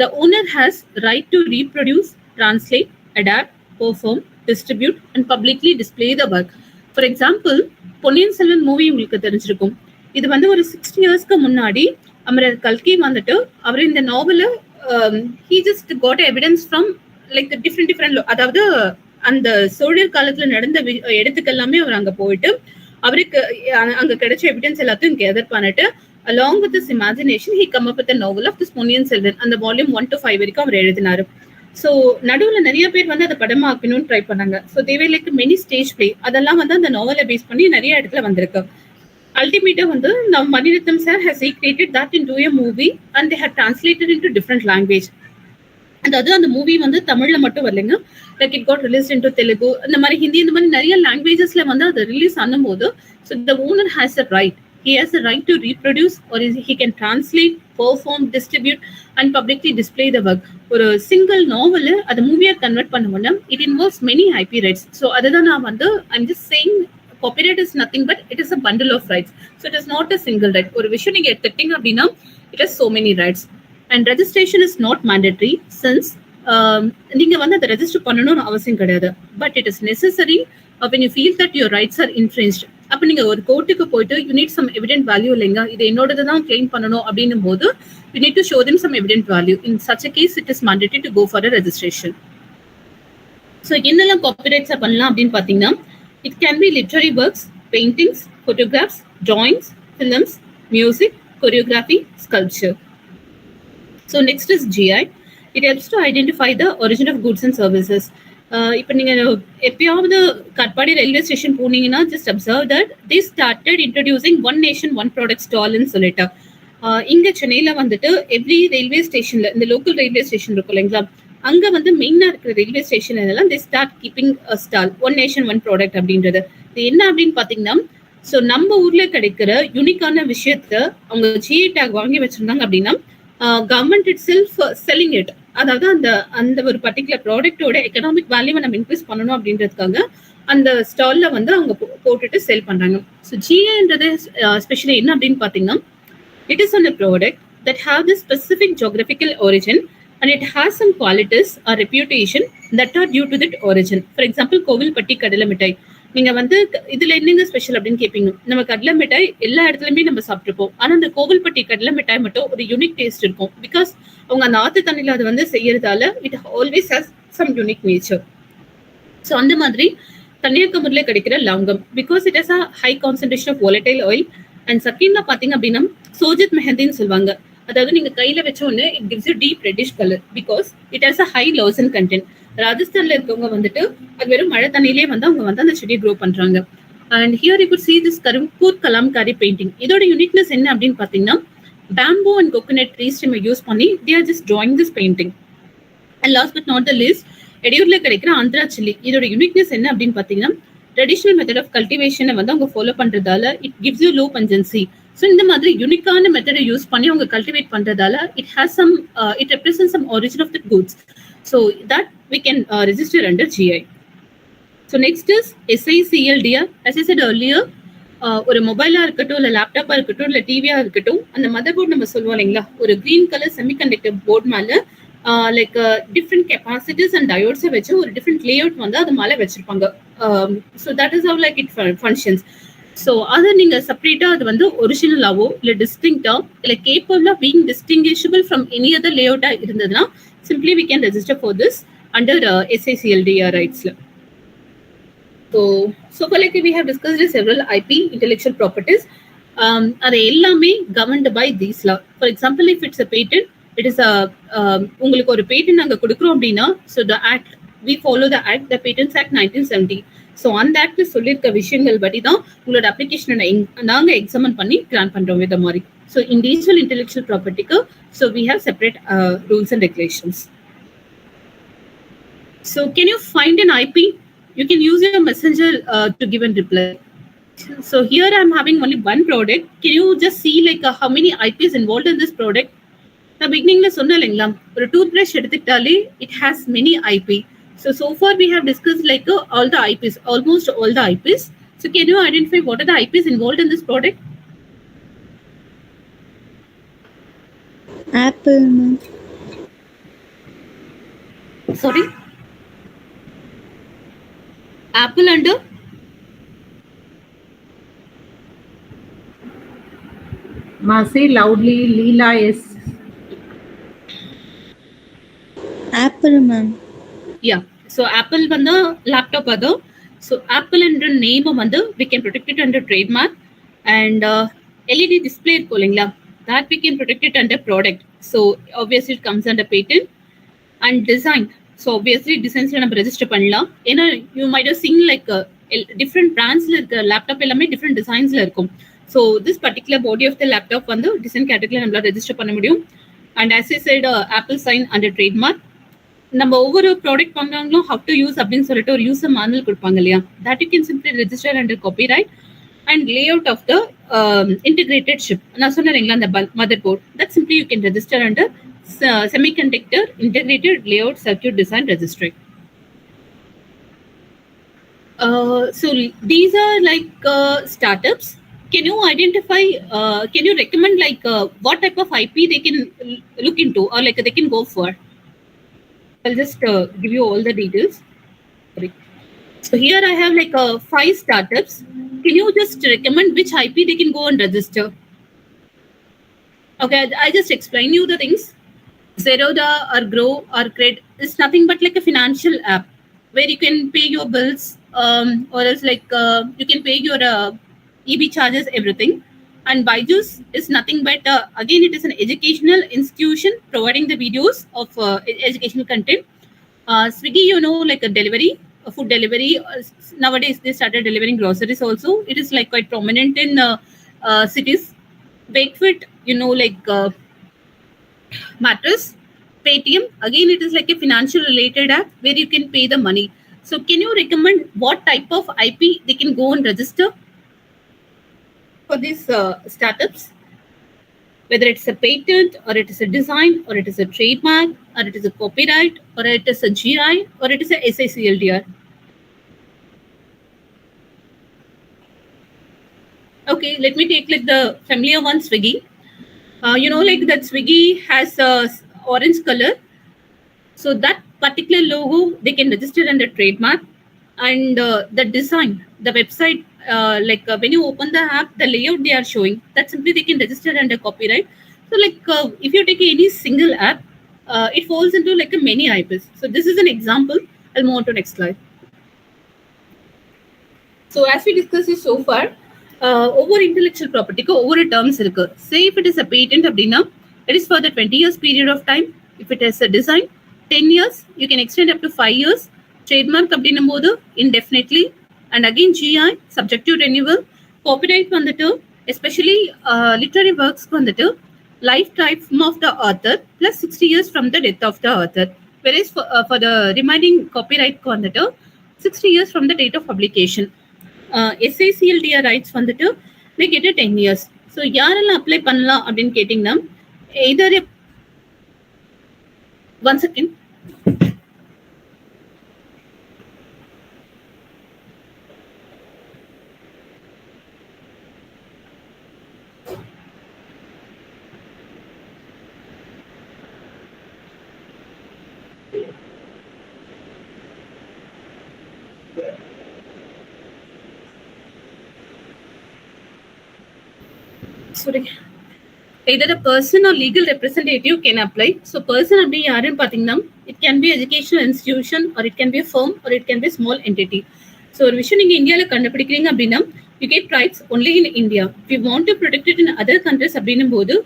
the owner has right to reproduce, translate, adapt, perform, distribute and publicly display the work. For example, Ponniyin Selvan movie உங்களுக்கு தெரிஞ்சிருக்கும். இது வந்து ஒரு 60 yearsக்கு முன்னாடி அமரர் கல்கி வந்துட்டு அவர் இந்த நாவல he just got evidence from like the different அதாவது அந்த சோழர் காலத்துல நடந்த இடத்துக்கு எல்லாமே அவர் அங்க போயிட்டு அவருக்கு அங்க கிடைச்ச எவிடன்ஸ் எல்லாத்தையும் கேதர் பண்ணிட்டு along with this imagination he come up with a novel of this Ponniyin Selvan. அந்த வால்யூம் 1 to 5 வரைக்கும் அவர் எழுதினாரு. ஸோ நடுவில் நிறைய பேர் வந்து அதை படமாக்கணும்னு ட்ரை பண்ணாங்க. ஸோ தேவை லைக் மெனி ஸ்டேஜ் பிளே அதெல்லாம் வந்து அந்த நாவலை பேஸ் பண்ணி நிறைய இடத்துல வந்திருக்கு. Ultimately வந்து Mani Ratnam sir has recreated that into a movie and they had translated into different language. அதாவது அந்த மூவி வந்து தமிழ்ல மட்டும் வரலைங்க, like it got released into Telugu, இந்த மாதிரி ஹிந்தி, இந்த மாதிரி நிறைய லாங்குவேஜஸ்ல வந்து அதை ரிலீஸ் ஆனும்போது so the owner has a right, he has a right to reproduce or he can translate, perform, distribute and publicly display the work. ஒரு சிங்கிள் நாவல் அதை மூவியா கன்வெர்ட் பண்ணோம்னா it involves many IP rights. So அதுதான் நான் வந்து I'm just saying copyright is nothing but it is a bundle of rights. So it is not a single right. ஒரு விஷயம் நீங்க எடுத்துட்டீங்க அப்படின்னா it has so many rights. And registration is not mandatory since நீங்க வந்து அதை register பண்ணணும்னு அவசியம் கிடையாது. But it is necessary when you feel that your rights are infringed. அப்ப நீங்க ஒரு கோர்ட்டுக்கு போயிட்டு you need some evident value இல்லைங்க, இது என்னோடது தான் கிளைம் பண்ணணும் அப்படின்னும் போது you need to show them some evident value. In such a case it is mandatory to go for a registration. So என்னெல்லாம் காப்பிரைட்ஸா பண்ணலாம் அப்படின்னு பாத்தீங்கன்னா, it can be literary works, paintings, photographs, drawings, films, music, choreography, sculpture. So next is GI. It helps to identify the origin of goods and services. இப்போ நீங்க எப்பயாவது Katpadi railway station போனீங்கன்னா just observe that they started introducing one nation one product stall ன்னு சொல்லிட்டு இங்க சென்னையில வந்துட்டு every railway ஸ்டேஷன்ல இந்த லோக்கல் ரயில்வே ஸ்டேஷன் இருக்கும் இல்லைங்களா, அங்க வந்து மெயினா இருக்கிற ரயில்வே ஸ்டேஷன் எல்லாம் they start keeping a stall one nation one product அப்படின்றது. இது என்ன அப்படின்னு பாத்தீங்கன்னா, ஸோ நம்ம ஊர்ல கிடைக்கிற யூனிக்கான விஷயத்த அவங்க ஜிஐ டேக் வாங்கி வச்சிருந்தாங்க அப்படின்னா government it self selling it, அதாவது அந்த ஒரு பர்டிகுலர் ப்ராடக்டோட எக்கனாமிக் வேல்யூவை நம்ம இன்க்ரீஸ் பண்ணணும் அப்படின்றதுக்காக அந்த ஸ்டால்ல வந்து அவங்க போட்டுட்டு செல் பண்றாங்க. ஸோ ஜிஐன்றது ஸ்பெஷலி என்ன அப்படின்னு பாத்தீங்கன்னா, it is on a product that have the specific geographical origin and it has some qualities or reputation that are due to that origin. For example, Kovilpatti கடலை மிட்டாய் நீங்க வந்து இதுல என்னங்க ஸ்பெஷல் அப்படின்னு கேட்பீங்க. நம்ம கடலை மிட்டாய் எல்லா இடத்துலயுமே நம்ம சாப்பிட்டுருப்போம், ஆனா அந்த கோவில்பட்டி கடலை மிட்டாய் மட்டும் ஒரு யூனிக் டேஸ்ட் இருக்கும். பிகாஸ் அவங்க அந்த ஆத்து தண்ணியில அதை வந்து செய்யறதால it always has some unique nature. So அந்த மாதிரி கன்னியாகுமரியில கிடைக்கிற லவங்கம் because it has a high concentration of volatile oil. And செகண்ட்ல பாத்தீங்க அப்படின்னா சோஜித் மெஹந்தின்னு சொல்லுவாங்க, அதாவது நீங்க கையில வச்ச உடனே it gives you deep reddish colour because it has a high lawsone content. ராஜஸ்தான்ல இருக்கவங்க வந்துட்டு அது வெறும் மழை தண்ணியிலே வந்து அவங்க வந்து அந்த செடியை க்ரோ பண்றாங்க. And here you could see this Karumbur kalamkari painting. இதோட யூனிக்னஸ் என்ன அப்படின்னு பாத்தீங்கன்னா, பேம்போ அண்ட் கோகோனட் ட்ரீஸ் நம்ம யூஸ் பண்ணி they are just drawing this painting. And last but not the least, எடியூர்ல கிடைக்கிற ஆந்திரா சில்லி. இதோட யூனிக்னஸ் என்ன அப்படின்னு பாத்தீங்கன்னா, ட்ரெடிஷனல் மெத்தட் ஆஃப் கல்டிவேஷனை வந்து அவங்க ஃபாலோ பண்றதால it gives you low pungency. So இந்த மாதிரி யூனிக்கான மெத்தடை யூஸ் பண்ணி அவங்க கல்டிவேட் பண்றதால it has some it represent some origin of the goods. So that we can register under GI. So next is SICLDR. as I said earlier, ஒரு மொபைலா இருக்கட்டும், இல்லை லேப்டாப்பா இருக்கட்டும், இல்லை டிவியா இருக்கட்டும், அந்த மதர் போர்டு நம்ம சொல்லுவோம் இல்லைங்களா, ஒரு கிரீன் கலர் செமிகண்டக்டர் போர்டு மேல like different capacities and diodes வச்சு ஒரு different layout வந்து அது மேல வச்சிருப்பாங்க. So that is how like it functions. So அதை நீங்க செப்பரேட்டா அது வந்து ஒரிஜினலாவோ இல்ல டிஸ்டிங்டா இல்ல capable of being distinguishable from any other லேஅவுட்டா இருந்ததுன்னா simply we can register for this under SACLDR ரைட்ஸ்ல. So far like we have discussed several IP intellectual properties. அது எல்லாமே governed by these law. For example, if it's a patent, it is a உங்களுக்கு ஒரு patent நாங்க கொடுக்குறோம் அப்படின்னா so the act we follow the act, the Patents Act 1970. So அந்த ஆக்ட்ல சொல்லியிருக்க விஷயங்கள் படி தான் உங்களோட அப்ளிகேஷனை நாங்கள் எக்ஸாமின் பண்ணி கிராண்ட் பண்ணுறோம் வித மாதிரி. ஸோ இண்டிவிஜுவல் இன்டெலெக்சுவல் ப்ராப்பர்ட்டிக்கு so we have separate rules and regulations. So can you find an IP? You can use your messenger to give a reply. So here I'm having only one product. Can you just see like how many IPs involved in this product? The beginning la sonna illengla or toothbrush eduthitale it has many IP. So far we have discussed like all the IPs, almost all the IPs. So can you identify what are the IPs involved in this product? Apple, ma'am. Sorry? Apple under? Say loudly, Leela is. Apple, ma'am. Yeah. So Apple வந்து laptop அது. So Apple என்ற name வந்து we can protect it under trademark and LED display இருக்கும் இல்லைங்களா, that we can protect it under product. So obviously it comes under patent and design. So obviously designsல நம்ம register பண்ணலாம். ஏன்னா you might have seen like different brandsல இருக்க laptop எல்லாமே different designsல இருக்கும். So this particular body of the laptop வந்து design category நம்மளால register பண்ண முடியும். And as I said, Apple sign under trademark. நம்ம ஒவ்வொரு ப்ராடக்ட் வாங்கினாங்களும் how to use அப்படின்னு சொல்லிட்டு ஒரு யூசர் மேனுவல் கொடுப்பாங்க இல்லையா, that you can simply register under copyright and layout of the integrated chip. நான் சொன்னேன் அந்த motherboard, that simply you can register under semiconductor integrated layout circuit design registry. So these are like startups. Can you identify, can you recommend like what type of IP they can look into or like they can go for? I'll just give you all the details. Sorry. So here I have like 5 startups. Can you just recommend which IP they can go and register? Okay, I just explain you the things. Zerodha or Grow or Cred is nothing but like a financial app where you can pay your bills or else like you can pay your EB charges, everything. And Byju's is nothing but again it is an educational institution providing the videos of educational content. Swiggy, you know, like a delivery, a food delivery. Nowadays they started delivering groceries also. It is like quite prominent in cities. Bakefit, you know, like mattress. Paytm, again it is like a financial related app where you can pay the money. So can you recommend what type of IP they can go and register for these startups? Whether it's a patent or it is a design or it is a trademark or it is a copyright or it is a GI or it is a SACLDR. Okay, let me take like the familiar one, Swiggy. You know, like that Swiggy has a orange color. So that particular logo, they can register under trademark. And the design, the website, like when you open the app, the layout they are showing, that simply they can register under copyright. So like if you take any single app, it falls into like a many IPs. So this is an example. I'll move on to next slide. So as we discussed so far, over intellectual property, over terms, say if it is a patent, it is for the 20 years period of time. If it is a design, 10 years, you can extend up to 5 years. Trademark indefinitely. And again, GI, subject to renewal. Copyright especially literary works lifetime of the author plus 60 years from the death of the author. Whereas for the remaining copyright 60 years from the date of publication. SACLDR rights they get a 10 years. So யாரெல்லாம் apply பண்ணலாம் அப்படின்னு கேட்டிங்கன்னா either one second. sorry, either a person or legal representative can apply. So person அப்படி யாருன்னு பார்த்தீங்கன்னா it can be educational institution or it can be a firm or it can be a small entity. So ஒரு விஷயம் நீங்க இந்தியாவில் கண்டுபிடிக்கிறீங்க அப்படின்னா you get rights only in India. If you want to protect it in other countries அப்படின்னும் போது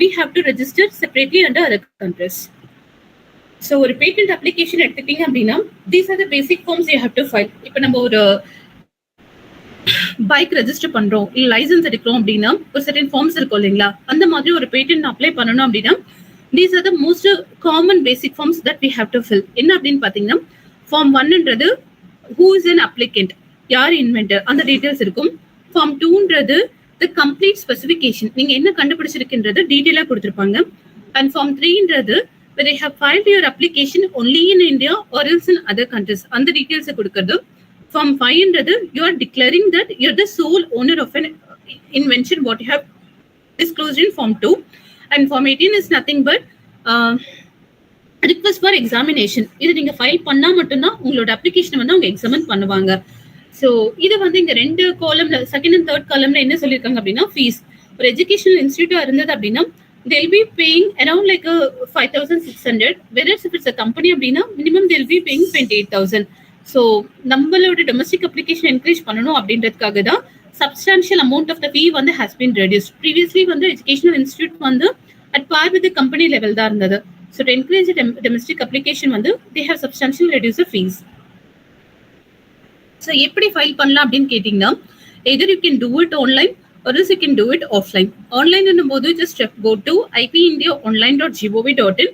we have to register separately under other countries. So ஒரு patent application எடுத்துக்கிட்டீங்க அப்படின்னா these are the basic forms you have to file. இப்போ நம்ம ஒரு bike register பண்றோம் இல்ல லைசன்ஸ் எடுக்கிறோம் அப்படின்னா ஒரு சர்டன் ஃபார்ம்ஸ் இருக்கும் இல்லைங்களா, அந்த மாதிரி ஒரு பேட்டன்ட் அப்ளை பண்ணணும் அப்படின்னா these are the most common basic forms that we have to fill. என்ன அப்படின்னு பாத்தீங்கன்னா ஃபார்ம் 1ன்றது ஹூ இஸ் அன் அப்ளிகண்ட், யார் இன்வென்டர், அந்த டீடைல்ஸ் இருக்கும். ஃபார்ம் 2ன்றது த கம்ப்ளீட் ஸ்பெசிஃபிகேஷன், நீங்க என்ன கண்டுபிடிச்சிருக்குன்றது டீடைலா கொடுத்துருப்பாங்க. அண்ட் ஃபார்ம் 3ன்றது where you have filed your application only in India or else in other countries, அந்த டீடைல்ஸ் கொடுக்கிறது. Form 5ன்றது you are declaring that you're the sole owner of an invention what you have disclosed in form 2. And form 18 is nothing but request for examination. இது நீங்க file பண்ணா மட்டும்தான் உங்களோட application வந்து அவங்க examine பண்ணுவாங்க. ஸோ இது வந்து இங்க 2 காலம்ல செகண்ட் அண்ட் தேர்ட் காலம்ல என்ன சொல்லியிருக்காங்க அப்படின்னா ஃபீஸ். ஒரு எஜுகேஷனல் இன்ஸ்டியூட்டா இருந்தது அப்படின்னா they'll be paying around like a 5,600, whereas if it's a company அப்படின்னா minimum they'll be paying 28,000. So நம்மளோட டொமஸ்டிக் அப்ளிகேஷன் என்கரேஜ் பண்ணணும் அப்படின்றதுக்காக தான் substantial amount of the fee வந்து ஹேஸ் பீன் ரெடியூஸ்ட். ப்ரீவியஸ்லி வந்து எஜுகேஷனல் இன்ஸ்டியூட் வந்து at par with company level தான் இருந்தது. So to encourage domestic application வந்து they have substantial reduce fees. So எப்படி ஃபைல் பண்ணலாம் அப்படின்னு கேட்டிங்கன்னா either you can do it online or else you can do it offline. Online என்னும்போது just go to ipindiaonline.gov.in.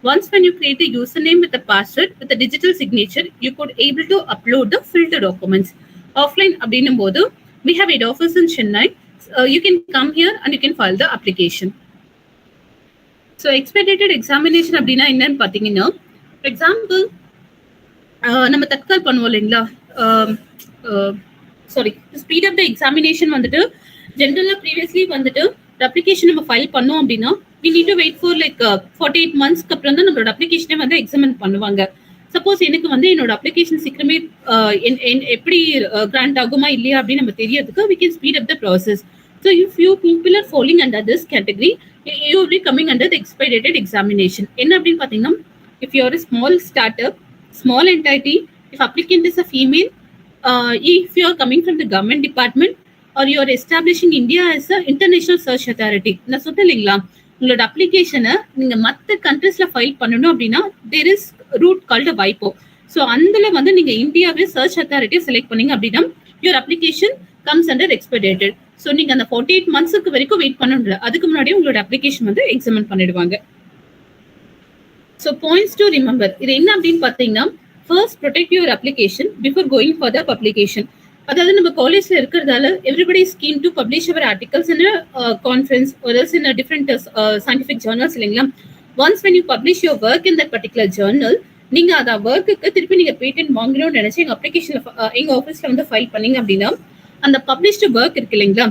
Once when you create a username with a password with a digital signature, you could able to upload the filter documents. Offline அப்படின்னும்போது we have head office in Chennai. You can come here and you can file the application. So expedited examination அப்படின்னா என்னன்னு பார்த்தீங்கன்னா for example நம்ம தட்கால் பண்ணுவோம் இல்லைங்களா, sorry speed up the examination வந்துட்டு ஜென்ரலா previously வந்துட்டு அப்ளிகேஷன் நம்ம ஃபைல் பண்ணோம் அப்படின்னா we need to wait for like 48 monthsக்கு அப்புறம் தான் நம்மளோட அப்ளிகேஷனை வந்து எக்ஸாமின் பண்ணுவாங்க. சப்போஸ் எனக்கு வந்து என்னோட அப்ளிகேஷன் சீக்கிரமே எப்படி கிராண்ட் ஆகுமா இல்லையா அப்படின்னு நம்ம தெரியறதுக்கு we can speed up the process. So if you people are falling under this category, you will be coming under the expedited examination. என்ன அப்படின்னு பார்த்தீங்கன்னா if you are a small startup, small entity, if applicant is a female, if you are coming from the government department or you are establishing India as a international search authority, நான் சொன்னேன் இல்லைங்களா உங்களோட அப்ளிகேஷனை நீங்க மற்ற கண்ட்ரீஸ்ல file பண்ணணும் அப்படின்னா there is route called WIPO. So அதுல வந்து நீங்க இந்தியாவே சர்ச் அத்தாரிட்டியை செலக்ட் பண்ணீங்க அப்படின்னா your application comes under expedited. So நீங்க அந்த 48 monthsக்கு வரைக்கும் வெயிட் பண்ணணும், அதுக்கு முன்னாடியே உங்களோட அப்ளிகேஷன் வந்து எக்ஸாமின் பண்ணிடுவாங்க. ஸோ பாயிண்ட்ஸ் டு ரிமெம்பர், இது என்ன அப்படின்னு பார்த்தீங்கன்னா first protect your application before going for the publication. அதாவது நம்ம காலேஜ்ல இருக்கிறதால everybody is keen to publish our articles in conference or else in different scientific journals இல்லைங்களா. Once when you publish your work in that particular journal, நீங்க அந்த ஒர்க்குக்கு திருப்பி நீங்க பேட்டன்ட் வாங்கணும்னு நினைச்சு எங்க அப்ளிகேஷன்ல எங்க ஆஃபீஸ்ல வந்து ஃபைல் பண்ணீங்க அப்படின்னா அந்த பப்ளிஷ்டு ஒர்க் இருக்கு இல்லைங்களா,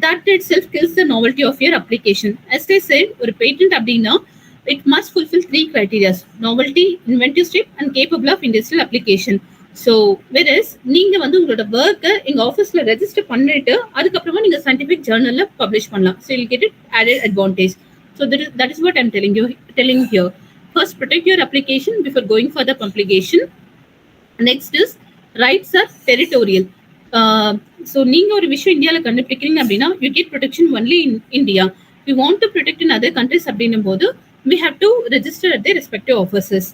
that itself kills the novelty of your application. As I said, ஒரு பேட்டன்ட் அப்படின்னா it must fulfill 3 criteria: novelty, inventive, and capable of industrial application. So whereas நீங்க வந்து உங்களோட ஒர்க்கை எங்க ஆஃபீஸ்ல ரெஜிஸ்டர் பண்ணிட்டு அதுக்கப்புறமா நீங்க சயின்டிபிக் ஜர்னல்ல பப்ளிஷ் பண்ணலாம். So you'll get it added advantage. So that is what I'm telling here. First, protect your application before going for the publication. Next is rights are territorial. So நீங்க ஒரு விஷயம் இந்தியால கண்டுபிடிக்கிறீங்க அப்படின்னா you get protection only in India. If you want to protect in other countries அப்படின்னும் போது we have to register at their respective offices.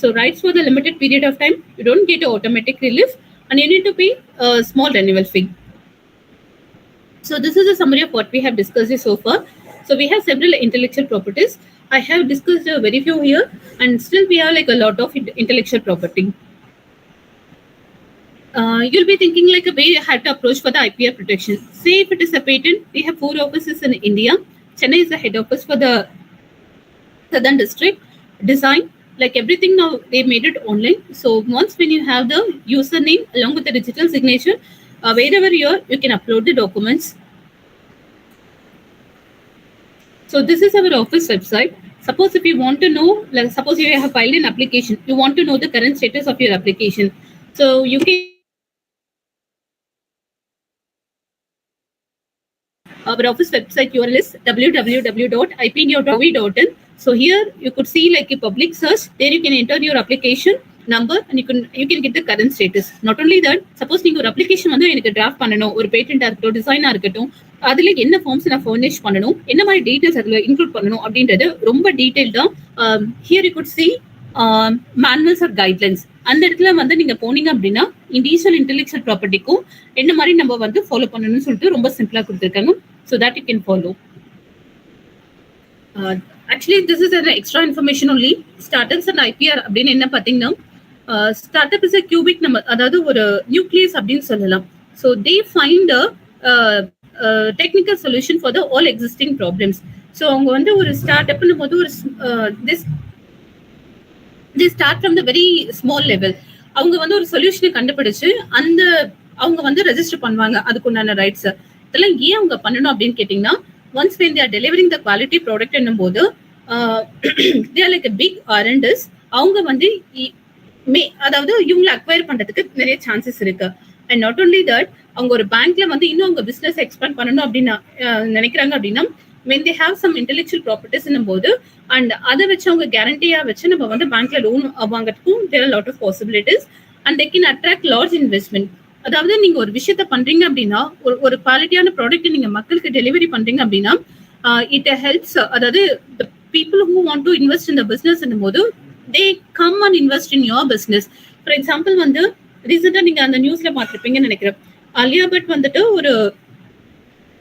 So rights for the limited period of time, you don't get automatic relief and you need to pay a small renewal fee. So this is a summary of what we have discussed so far. So we have several intellectual properties. I have discussed very few here and still we have like a lot of intellectual property. You'll be thinking like a way you have to approach for the IPR protection. Say if it is a patent, we have 4 offices in India. Chennai is the head office for the Southern District. Design, like everything now they made it online. So once when you have the username along with the digital signature, wherever you can upload the documents. So this is our office website. Suppose if you want to know, like suppose you have filed an application, you want to know the current status of your application. So you can Our office website URL is www.ipinyourdowie.in. So here you could see like a public search. There you can enter your application number and you can get the current status. Not only that, suppose நீங்க ஒரு application வந்து எனக்கு draft பண்ணணும், ஒரு பேட்டன்டா இருக்கட்டும், டிசைனா இருக்கட்டும், அதுல என்ன ஃபார்ம்ஸ் நான் ஃபர்னிஷ் பண்ணணும், என்ன மாதிரி டீடைல்ஸ் அதுல இன்க்ளூட் பண்ணணும் அப்படின்றது ரொம்ப டீடைல்டா here you could see manuals or guidelines. அந்த இடத்துல வந்து நீங்க போனீங்க அப்படின்னா இண்டிவிஜுவல் இன்டெலெக்சுவல் ப்ராப்பர்ட்டிக்கும் என்ன மாதிரி நம்ம வந்து ஃபாலோ பண்ணணும்னு சொல்லிட்டு ரொம்ப சிம்பிளா கொடுத்துருக்காங்க. So that you can follow. Actually this is an extra information only. Startups and IPR அப்படின்னு என்ன பார்த்தீங்கன்னா, startup is a cubic number, அதாவது ஒரு நியூக்ளியஸ் அப்படின்னு சொல்லலாம். So they find technical solution for the all existing problems. So அவங்க வந்து ஒரு ஸ்டார்ட் அப்னும் போது ஒரு they start from the very small level. அவங்க வந்து ஒரு சொல்யூஷனை கண்டுபிடிச்சு அந்த அவங்க வந்து ரெஜிஸ்டர் பண்ணுவாங்க அதுக்குண்டான ரைட்ஸ். இதெல்லாம் ஏன் அவங்க பண்ணணும் அப்படின்னு கேட்டீங்கன்னா, once when they are delivering the quality product என்னும் போது they are like a big R&Ds. அவங்க வந்து அதாவது இவங்களை அக்வயர் பண்றதுக்கு நிறைய சான்சஸ் இருக்கு. அண்ட் நாட் ஓன்லி தட், அவங்க ஒரு பேங்க்ல வந்து இன்னும் அவங்க பிசினஸ் எக்ஸ்பேண்ட் பண்ணணும் அப்படின்னு நினைக்கிறாங்க அப்படின்னா, when they have some intellectual properties என்னும் போது அண்ட் அதை வச்சு அவங்க கேரண்டியா வச்சு நம்ம வந்து பேங்க்ல லோன் வாங்குறதுக்கும் there are a lot of possibilities and they can attract large investment. அதாவது நீங்க ஒரு விஷயத்த பண்றீங்க அப்படின்னா, ஒரு குவாலிட்டியான ப்ராடக்ட் நீங்க மக்களுக்கு டெலிவரி பண்றீங்க அப்படின்னா, இட் ஹெல்ப்ஸ். அதாவது the people who want to invest in the business என்னும் போது they come and invest in your business. For example வந்து ரீசெண்டா நீங்க அந்த நியூஸ்ல பார்த்திருப்பீங்கன்னு நினைக்கிறேன். அலியா பட் வந்துட்டு ஒரு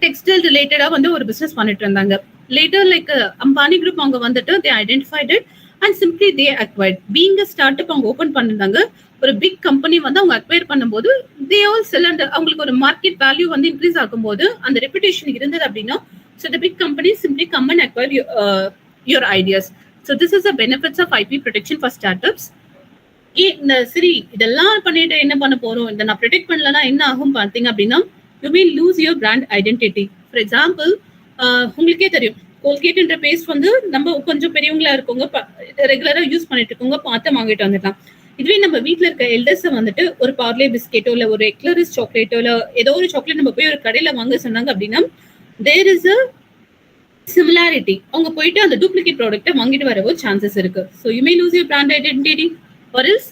டெக்ஸ்டைல் ரிலேட்டடா வந்து ஒரு பிசினஸ் பண்ணிட்டு இருந்தாங்க. லேட்டர் லைக் அம்பானி குரூப் அவங்க வந்துட்டு they identified it and simply they acquired. being a startup அவங்க ஓபன் பண்ணிருந்தாங்க. ஒரு பிக் கம்பெனி வந்து அவங்க அக்வயர் பண்ணும்போது they all sell and அவங்களுக்கு ஒரு மார்க்கெட் வேல்யூ வந்து இன்க்ரீஸ் ஆகும்போது அந்த ரெப்யூட்டேஷன் இருந்தது அப்படின்னா, so the big companies simply come and acquire your ideas. So this is the benefits of IP protection for startups. சரி இதெல்லாம் பண்ணிட்டு என்ன பண்ண போறோம், இதை நான் ப்ரொடெக்ட் பண்ணலன்னா என்ன ஆகும் பார்த்தீங்க அப்படின்னா, you may lose your brand identity. For example, உங்களுக்கே தெரியும் கோல்கேட்ன்ற பேஸ்ட் வந்து நம்ம கொஞ்சம் பெரியவங்களா இருக்கவங்க ரெகுலரா யூஸ் பண்ணிட்டு இருக்கவங்க பார்த்து வாங்கிட்டு வந்துடலாம். இதுவே நம்ம வீட்டுல இருக்க எல்டர்ஸ் வந்துட்டு ஒரு பார்லே பிஸ்கெட்டோ இல்ல ஒரு எக்லரிஸ் சாக்லேட்டோ இல்ல ஏதோ ஒரு சாக்லேட் நம்ம போய் ஒரு கடையில வாங்க சொன்னாங்க அப்படின்னா, தேர் இஸ் அ சிமிலாரிட்டி. அவங்க போயிட்டு அந்த டூப்ளிகேட் ப்ராடக்ட்டை வாங்கிட்டு வரவோ சான்சஸ் இருக்கு. So you may lose your brand identity or is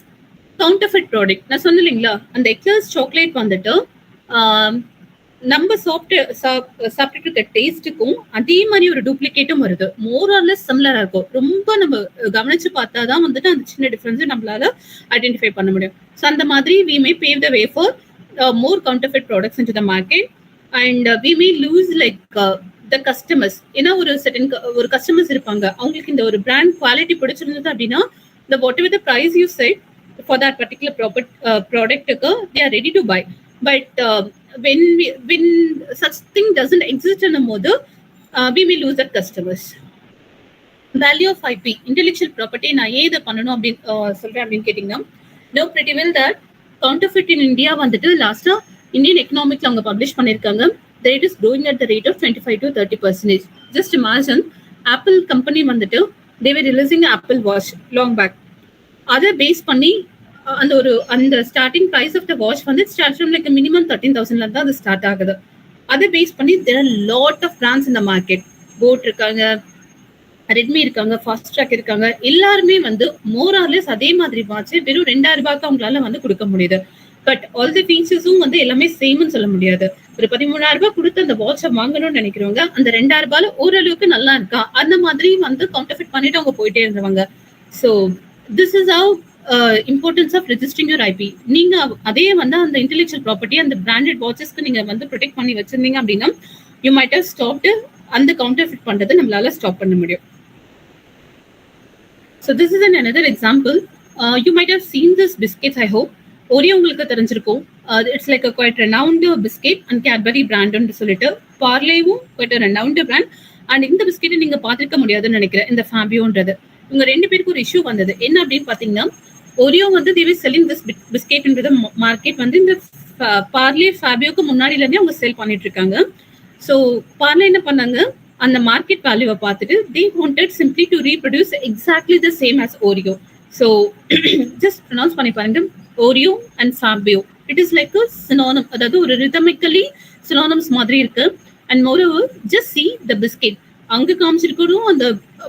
counterfeit product. நான் சொன்னேன் இல்லைங்களா, அந்த எக்லர்ஸ் சாக்லேட் வந்துட்டு நம்ம சாப்பிட்டு இருக்க டேஸ்ட்டுக்கும் அதே மாதிரி ஒரு டூப்ளிகேட்டும் வருது. மோர் ஆர் லெஸ் சிமிலரா இருக்கும். ரொம்ப நம்ம கவனிச்சு பார்த்தாதான் வந்துட்டு அந்த சின்ன டிஃபரன்ஸ் நம்மளால ஐடென்டிஃபை பண்ண முடியும். ஸோ அந்த மாதிரி we may pave the way for more counterfeit products into the market and we may lose like the customers. ஏன்னா ஒரு கஸ்டமர்ஸ் இருப்பாங்க, அவங்களுக்கு இந்த ஒரு பிராண்ட் குவாலிட்டி பிடிச்சிருந்தது அப்படின்னா the whatever the price you set for that particular product they are ready to buy. But when such thing doesn't exist anymore, we may lose that customers. Value of IP, intellectual property, நான் ஏன் இதை பண்ணணும் அப்படின்னு சொல்றேன் அப்படின்னு கேட்டீங்கன்னா, know pretty well that counterfeit in India வந்துட்டு லாஸ்டா இந்தியன் எக்கனாமிக்ல அவங்க பப்ளிஷ் பண்ணிருக்காங்க. The rate is growing at the rate of 25 to 30%. Just imagine, Apple company வந்துட்டு they were releasing Apple Watch long back. அதை பேஸ் பண்ணி அந்த starting price of the watch வந்து start from like minimum 13,000 தான் அது start ஆகுது. அதை base பண்ணி there are lot of brands இந்த மார்க்கெட். போட் இருக்காங்க, ரெட்மி இருக்காங்க, ஃபாஸ்ட் ட்ராக் இருக்காங்க. எல்லாருமே வந்து மோர் ஆர் லெஸ் அதே மாதிரி வாட்ச் வெறும் 2,000 ரூபாய்க்கு அவங்களால வந்து கொடுக்க முடியுது. பட் ஆல் தி ஃபீச்சர்ஸும் வந்து எல்லாமே சேம்னு சொல்ல முடியாது. ஒரு 13,000 ரூபாய் கொடுத்து அந்த வாட்சை வாங்கணும்னு நினைக்கிறவங்க அந்த 2,000 ரூபாயில ஓரளவுக்கு நல்லா இருக்கா அந்த மாதிரி வந்து கவுண்டர்ஃபிட் பண்ணிட்டு அவங்க போயிட்டே இருந்தவங்க. So this is how importance of registering your IP. நீங்க அதே வந்து அந்த இன்டெலெக்சுவல் ப்ராப்பர்ட்டி அந்த பிராண்டட் வாட்சஸ்க்கு நீங்க வந்து ப்ரொடெக்ட் பண்ணி வச்சிருந்தீங்க அப்படின்னா, யூ மைட் ஹவ் ஸ்டாப்டு அந்த கவுண்டர்ஃபிட் பண்றதை நம்மளால ஸ்டாப் பண்ண முடியும். So this is another example. You might have seen this biscuits, I hope. Oreo உங்களுக்கு தெரிஞ்சிருக்கும். It's like a quite renowned biscuit and Cadbury brand ன்னு சொல்லிட்டு பார்லேவும் quite a renowned brand. And இந்த பிஸ்கெட்டை நீங்க பார்த்திருக்க முடியாதுன்னு நினைக்கிறேன், இந்த ஃபேபியோன்றது. இவங்க 2 பேருக்கு ஒரு இஷ்யூ வந்தது. என்ன அப்படின்னு பாத்தீங்கன்னா, Oreo வந்து they were selling this biscuit into the market வந்து இந்த பார்லே ஃபேபியோக்கு முன்னாடில இருந்தே அவங்க செல் பண்ணிட்டு இருக்காங்க. ஸோ பார்லே என்ன பண்ணாங்க, அந்த மார்க்கெட் வேல்யூவை பார்த்துட்டு they wanted simply to reproduce exactly the same as Oreo. So just pronounce பண்ணி பாருங்க, Oreo and Fabio. It is like a synonym, அதாவது ஒரு rhythmically synonyms மாதிரி இருக்கு. And moreover, just see the biscuit. அங்க காமிச்சிருக்கணும் அந்த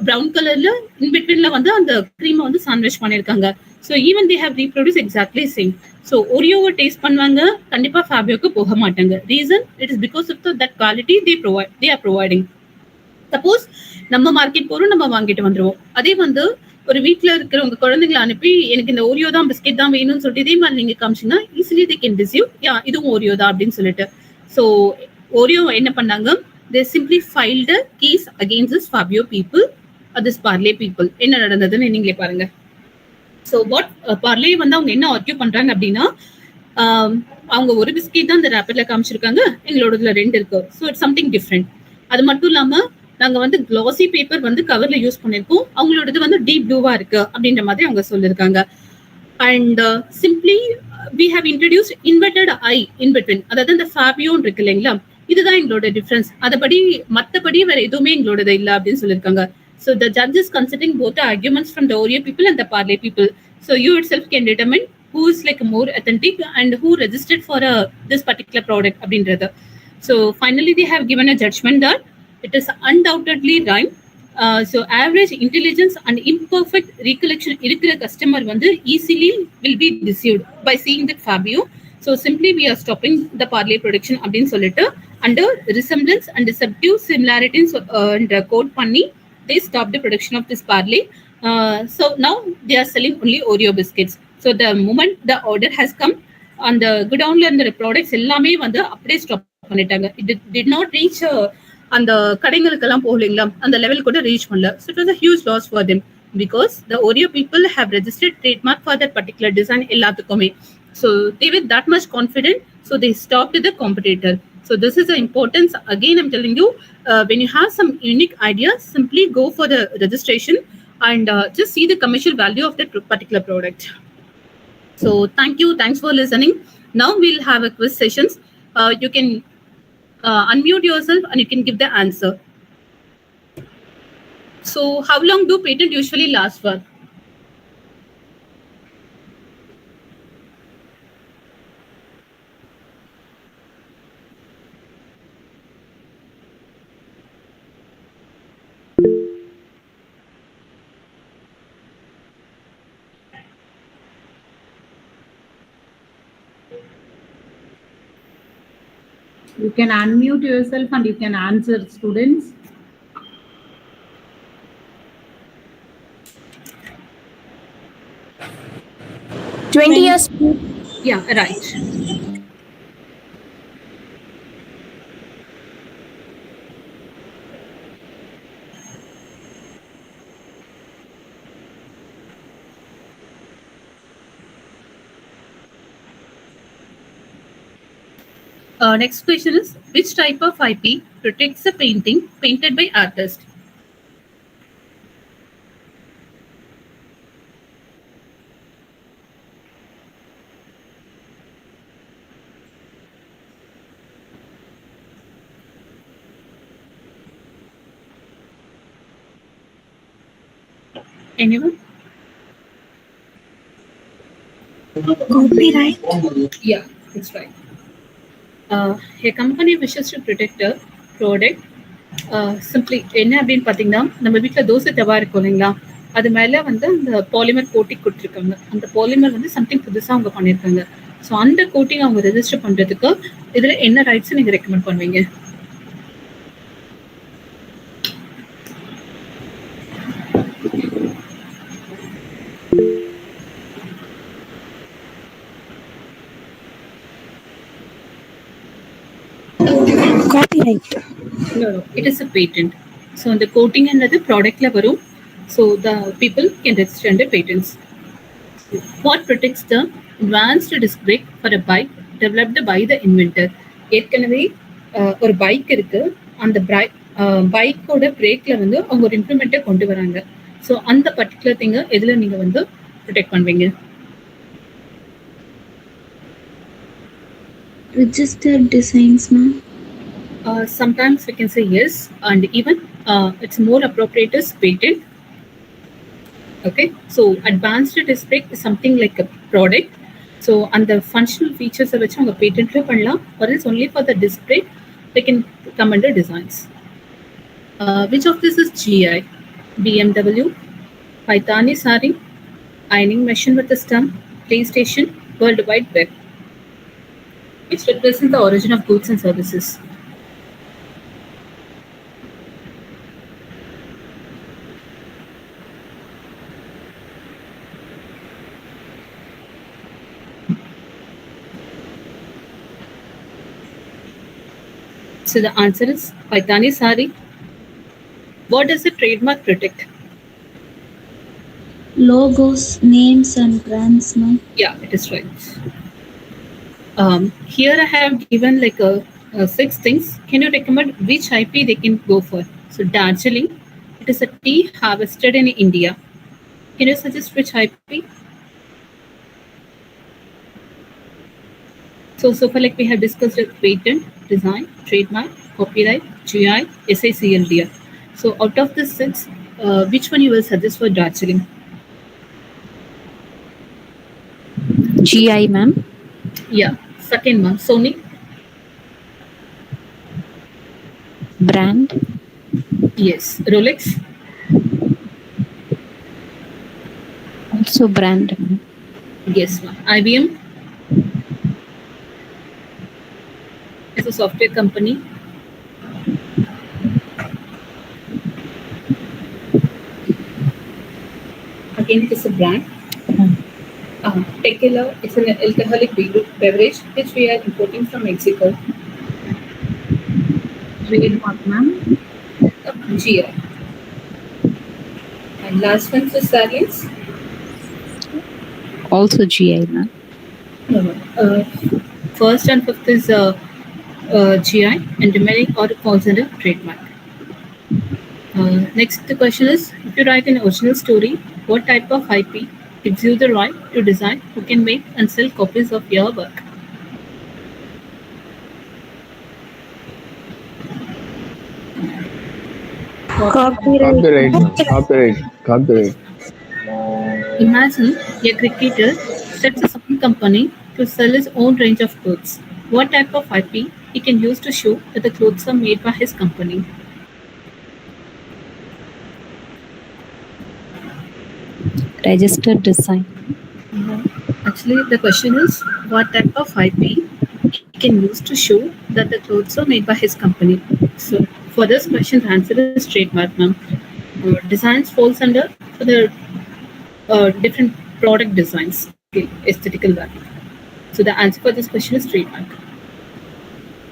ப்ரௌன் கலர்ல இன் பிட்வீன்ல வந்து அந்த க்ரீமை வந்து சாண்ட்விச் பண்ணியிருக்காங்க. So even they have reproduce exactly same. So ஒரியோவை டேஸ்ட் பண்ணுவாங்க, கண்டிப்பா ஃபேபியோக்கு போக மாட்டாங்க. Reason it is because of that quality they are providing. Suppose நம்ம மார்க்கெட் போறோம், நம்ம வாங்கிட்டு வந்துருவோம். அதே வந்து ஒரு வீட்டில் இருக்கிற உங்க குழந்தைங்களை அனுப்பி எனக்கு இந்த ஓரியோ தான் பிஸ்கெட் தான் வேணும்னு சொல்லிட்டு இதே மாதிரி நீங்க காமிச்சீங்கன்னா ஈஸிலி தே கேன் டிசீவ், யா இதுவும் ஓரியோ தான் அப்படின்னு சொல்லிட்டு. ஸோ ஓரியோ என்ன பண்ணாங்க, they simply filed a case against this Fabio people or this Parle people. என்ன நடந்ததுன்னு நீங்களே பாருங்க. ஸோ வாட் பார்லே வந்து அவங்க என்ன ஆர்கியூ பண்றாங்க அப்படின்னா, அவங்க ஒரு பிஸ்கெட் தான் இந்த ரேப்பர்ல காமிச்சிருக்காங்க, எங்களோடதுல 2 இருக்கு. So it's something different. அது மட்டும் இல்லாம நாங்க வந்து கிளாசி பேப்பர் வந்து கவர்ல யூஸ் பண்ணிருக்கோம், அவங்களோடது வந்து டீப் ப்ளூவா இருக்கு அப்படின்ற மாதிரி அவங்க சொல்லியிருக்காங்க. And simply we have introduced inverted I in between. அதாவது இந்த ஃபேபியோன்னு இருக்கு இல்லைங்களா, இதுதான் எங்களோட டிஃபரன்ஸ். அதபடி மற்றபடி வேற எதுவுமே எங்களோடது இல்லை அப்படின்னு சொல்லியிருக்காங்க. So the judges considering both arguments from the Oreo people and the Parle people. So you it self can determine who is like more authentic and who registered for this particular product அப்படின்றது. So finally they have given a judgment that it is undoubtedly right. So average intelligence and imperfect recollection இருக்கிற customer வந்து easily will be deceived by seeing that Fabio. So simply we are stopping the Parle production அப்படின்னு சொல்லிட்டு under resemblance and deceptive similarities and code பண்ணி they stopped the production of this Parle. So now they are selling only Oreo biscuits. So the moment the order has come, on the godownல இருந்த products எல்லாமே வந்து அப்படியே stop பண்ணிட்டாங்க. It did not reach அந்த கடைகளுக்கெல்லாம் போகலைங்களா, அந்த level கூட reach பண்ணல. So it was a huge loss for them because the Oreo people have registered trademark for that particular design எல்லாத்துக்குமே. So they were that much confident, so they stopped the competitor. So this is the importance. Again, I'm telling you, when you have some unique ideas, simply go for the registration and just see the commercial value of that particular product. So thanks for listening. Now we'll have a quiz sessions. You can unmute yourself and you can give the answer. So how long do patent usually last for? You can unmute yourself and you can answer, students. Twenty years. Yeah, right. Next question is, which type of IP protects a painting painted by artist? Anyone? Copyright. Yeah, that's right. A company wishes to protect a product. Simply என்ன அப்படின்னு பார்த்தீங்கன்னா, நம்ம வீட்டில் தோசை தவா இருக்கும் இல்லைங்களா, அது மேலே வந்து அந்த பாலிமர் கோட்டிங் கொடுத்துருக்காங்க. அந்த பாலிமர் வந்து சம்திங் புதுசாக அவங்க பண்ணியிருக்காங்க. ஸோ அந்த கோட்டிங் அவங்க ரெஜிஸ்டர் பண்ணுறதுக்கு இதில் என்ன ரைட்ஸ் நீங்கள் ரெக்கமெண்ட் பண்ணுவீங்க? Copyright. No, it is a patent. So the coating another product la varum. So the people can register under patents. What protects the advanced disc brake for a bike developed by the inventor? ஏற்கனவே ஒரு bike இருக்கு, அந்த பைக்கோட பிரேக்ல வந்து அவங்க ஒரு இம்ப்ளிமெண்ட்டை கொண்டு வராங்க. ஸோ அந்த பர்டிகுலர் திங்கை எதில் நீங்கள் வந்து ப்ரொடெக்ட் பண்ணுவீங்க? Registered designs, ma'am. Sometimes we can say yes, and even it's more appropriate as patent. Okay, so advanced disc brake is something like a product. So and the functional features of which on the patent or else only for the disc brake they can come under designs. Which of this is GI? BMW, Paitani Sari, ironing machine with a stump, PlayStation, World Wide Web. Which represents the origin of goods and services. So the answer is Paitani Sari. What does the trademark protect? Logos, names, and brands, ma'am. Yeah, it is right. Here I have given like a 6 things. Can you recommend which IP they can go for? So Darjeeling, it is a tea harvested in India. Can you suggest which IP? So far like we have discussed patent, design, trademark, copyright, GI, SICLDR. So out of the 6, which one you will suggest for Darjeeling? GI, ma'am. Yeah. Second one, Sony. Brand. Yes. Rolex. Also brand, ma'am. Yes, ma'am. IBM. It's a software company. Again, it is a brand. Tequila, it's an alcoholic beverage which we are importing from Mexico. Trademark, ma'am. GI. And last one for Salience. Also GI, ma'am. No. First and fifth is GI, and remaining all falls under trademark. Next question is, if you write an original story, what type of IP gives you the right to decide who can make and sell copies of your work? Copyright. Copyright. Imagine a cricketer sets up a company to sell his own range of clothes. What type of IP he can use to show that the clothes are made by his company? Registered design. Actually, the question is, what type of IP he can use to show that the clothes are made by his company? So, for this question, the answer is trademark, ma'am. Designs falls under for the different product designs, aesthetical value. So, the answer for this question is trademark.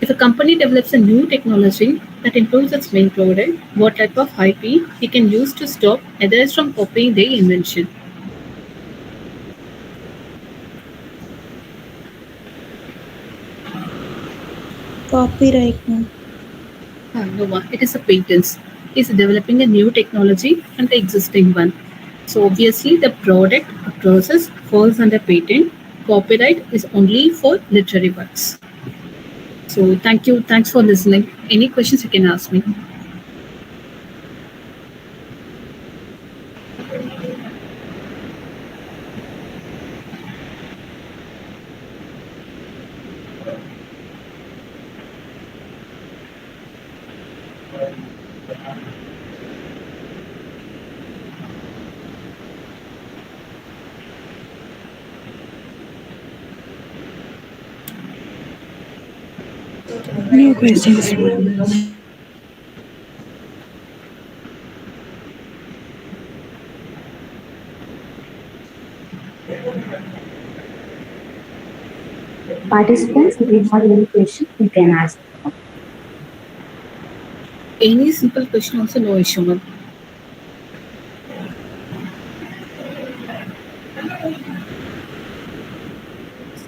If a company develops a new technology that improves its main product, what type of IP he can use to stop others from copying their invention? Copyright, ma'am. No, it is a patent. He's developing a new technology and the existing one. So obviously the product or process falls under patent. Copyright is only for literary works. So thank you. Thanks for listening. Any questions you can ask me. No questions. Participants, if you have any question, you can ask. Any simple question also, no issue, ma'am.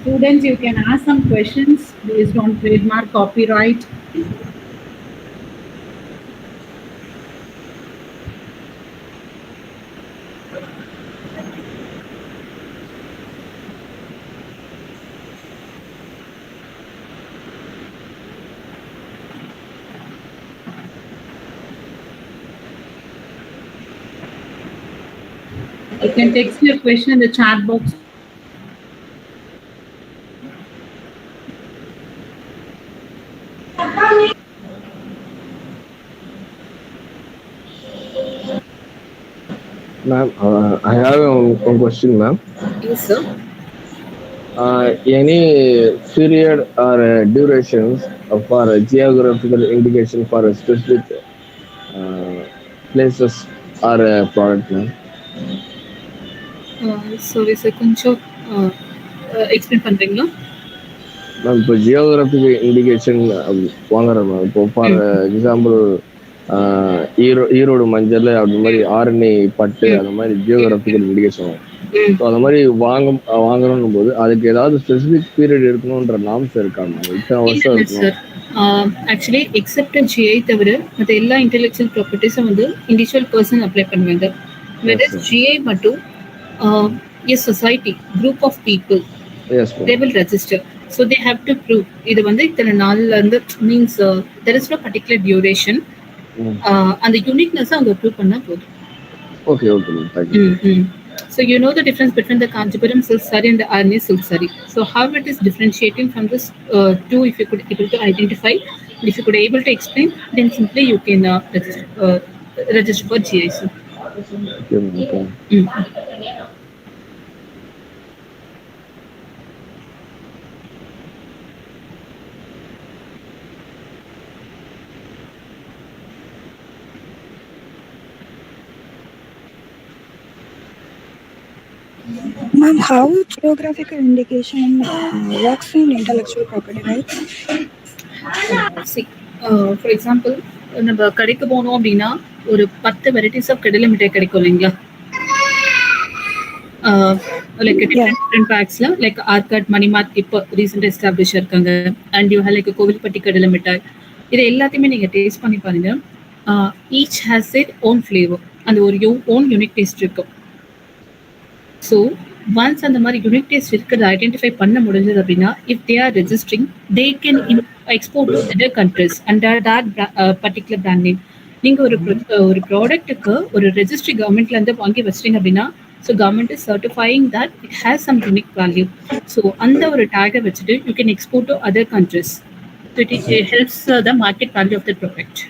Students, you can ask some questions based on trademark, copyright. You can text your question in the chat box. Ma'am, I have one question, ma'am. Yes, sir. Any period or durations for a geographical indication for a specific places or a product, ma'am? Sorry, sir. கொஞ்சம் explain பண்றீங்களா? Ma'am இப்போ geographic indication வாங்குறேன் ma'am. இப்போ for example Erode மஞ்சள் அப்படி மாதிரி ஆரணி பட்டு அந்த மாதிரி ஜியோகிராஃபிக்கல் இண்டிகேஷன். ஸோ அந்த மாதிரி வாங்கணும் போது அதுக்கு ஏதாவது ஸ்பெசிஃபிக் பீரியட் இருக்கணும்ன்ற நாம்ஸ் இருக்கா மேம்? இத்தனை வருஷம் இருக்கணும். ஆக்சுவலி எக்ஸப்ட் ஜிஐ தவிர மற்ற எல்லா இன்டெலெக்சுவல் ப்ராப்பர்ட்டிஸும் வந்து இண்டிவிஜுவல் பர்சன் அப்ளை பண்ணுவாங்க. வெதர் ஜிஐ மட்டும் a society group of people, yes, they will register, so they have to prove இது வந்து இத்தனை நாள்ல இருந்து means there is no particular duration, அந்த யூனிக்னஸ் அவங்க ப்ரூவ் பண்ணா போதும். Okay okay ma'am, thank you. So you know the difference between the Kanchipuram silk saree and the Arni silk saree. So how it is differentiating from this two, if you could able to identify, if you could able to explain, then simply you can register for GIC. Okay, okay. Ma'am, how geographical indication works in intellectual property rights? See, for example, நம்ம கடைக்கு போனோம் அப்படின்னா ஒரு 10 varieties of கடலை மிட்டாய் கிடைக்கும் இல்லைங்களா? Like different பேக்ஸ்ல like Arcot மணிமார்க் இப்போ ரீசெண்ட் எஸ்டாப்ளிஷ் இருக்காங்க. And you have like Kovilpatti கடலை மிட்டாய். இது எல்லாத்தையுமே நீங்க டேஸ்ட் பண்ணி பாருங்க. Each has it own flavour. அந்த ஒரு ஓன் யூனிக் டேஸ்ட் இருக்கும். ஸோ ஒன்ஸ் அந்த மாதிரி யூனிக் டேஸ்ட் இருக்கிறத ஐடென்டிஃபை பண்ண முடிஞ்சது அப்படின்னா if they are registering they can export to other countries under that particular brand name. நீங்க ஒரு ப்ராடக்ட்டுக்கு ஒரு ரெஜிஸ்ட்ரி கவர்மெண்ட்ல இருந்து வாங்கி வச்சிட்டீங்க அப்படின்னா so government is certifying that it has some unique value. So அந்த ஒரு டேகை வச்சுட்டு you can export to other countries. It helps the market value of the product.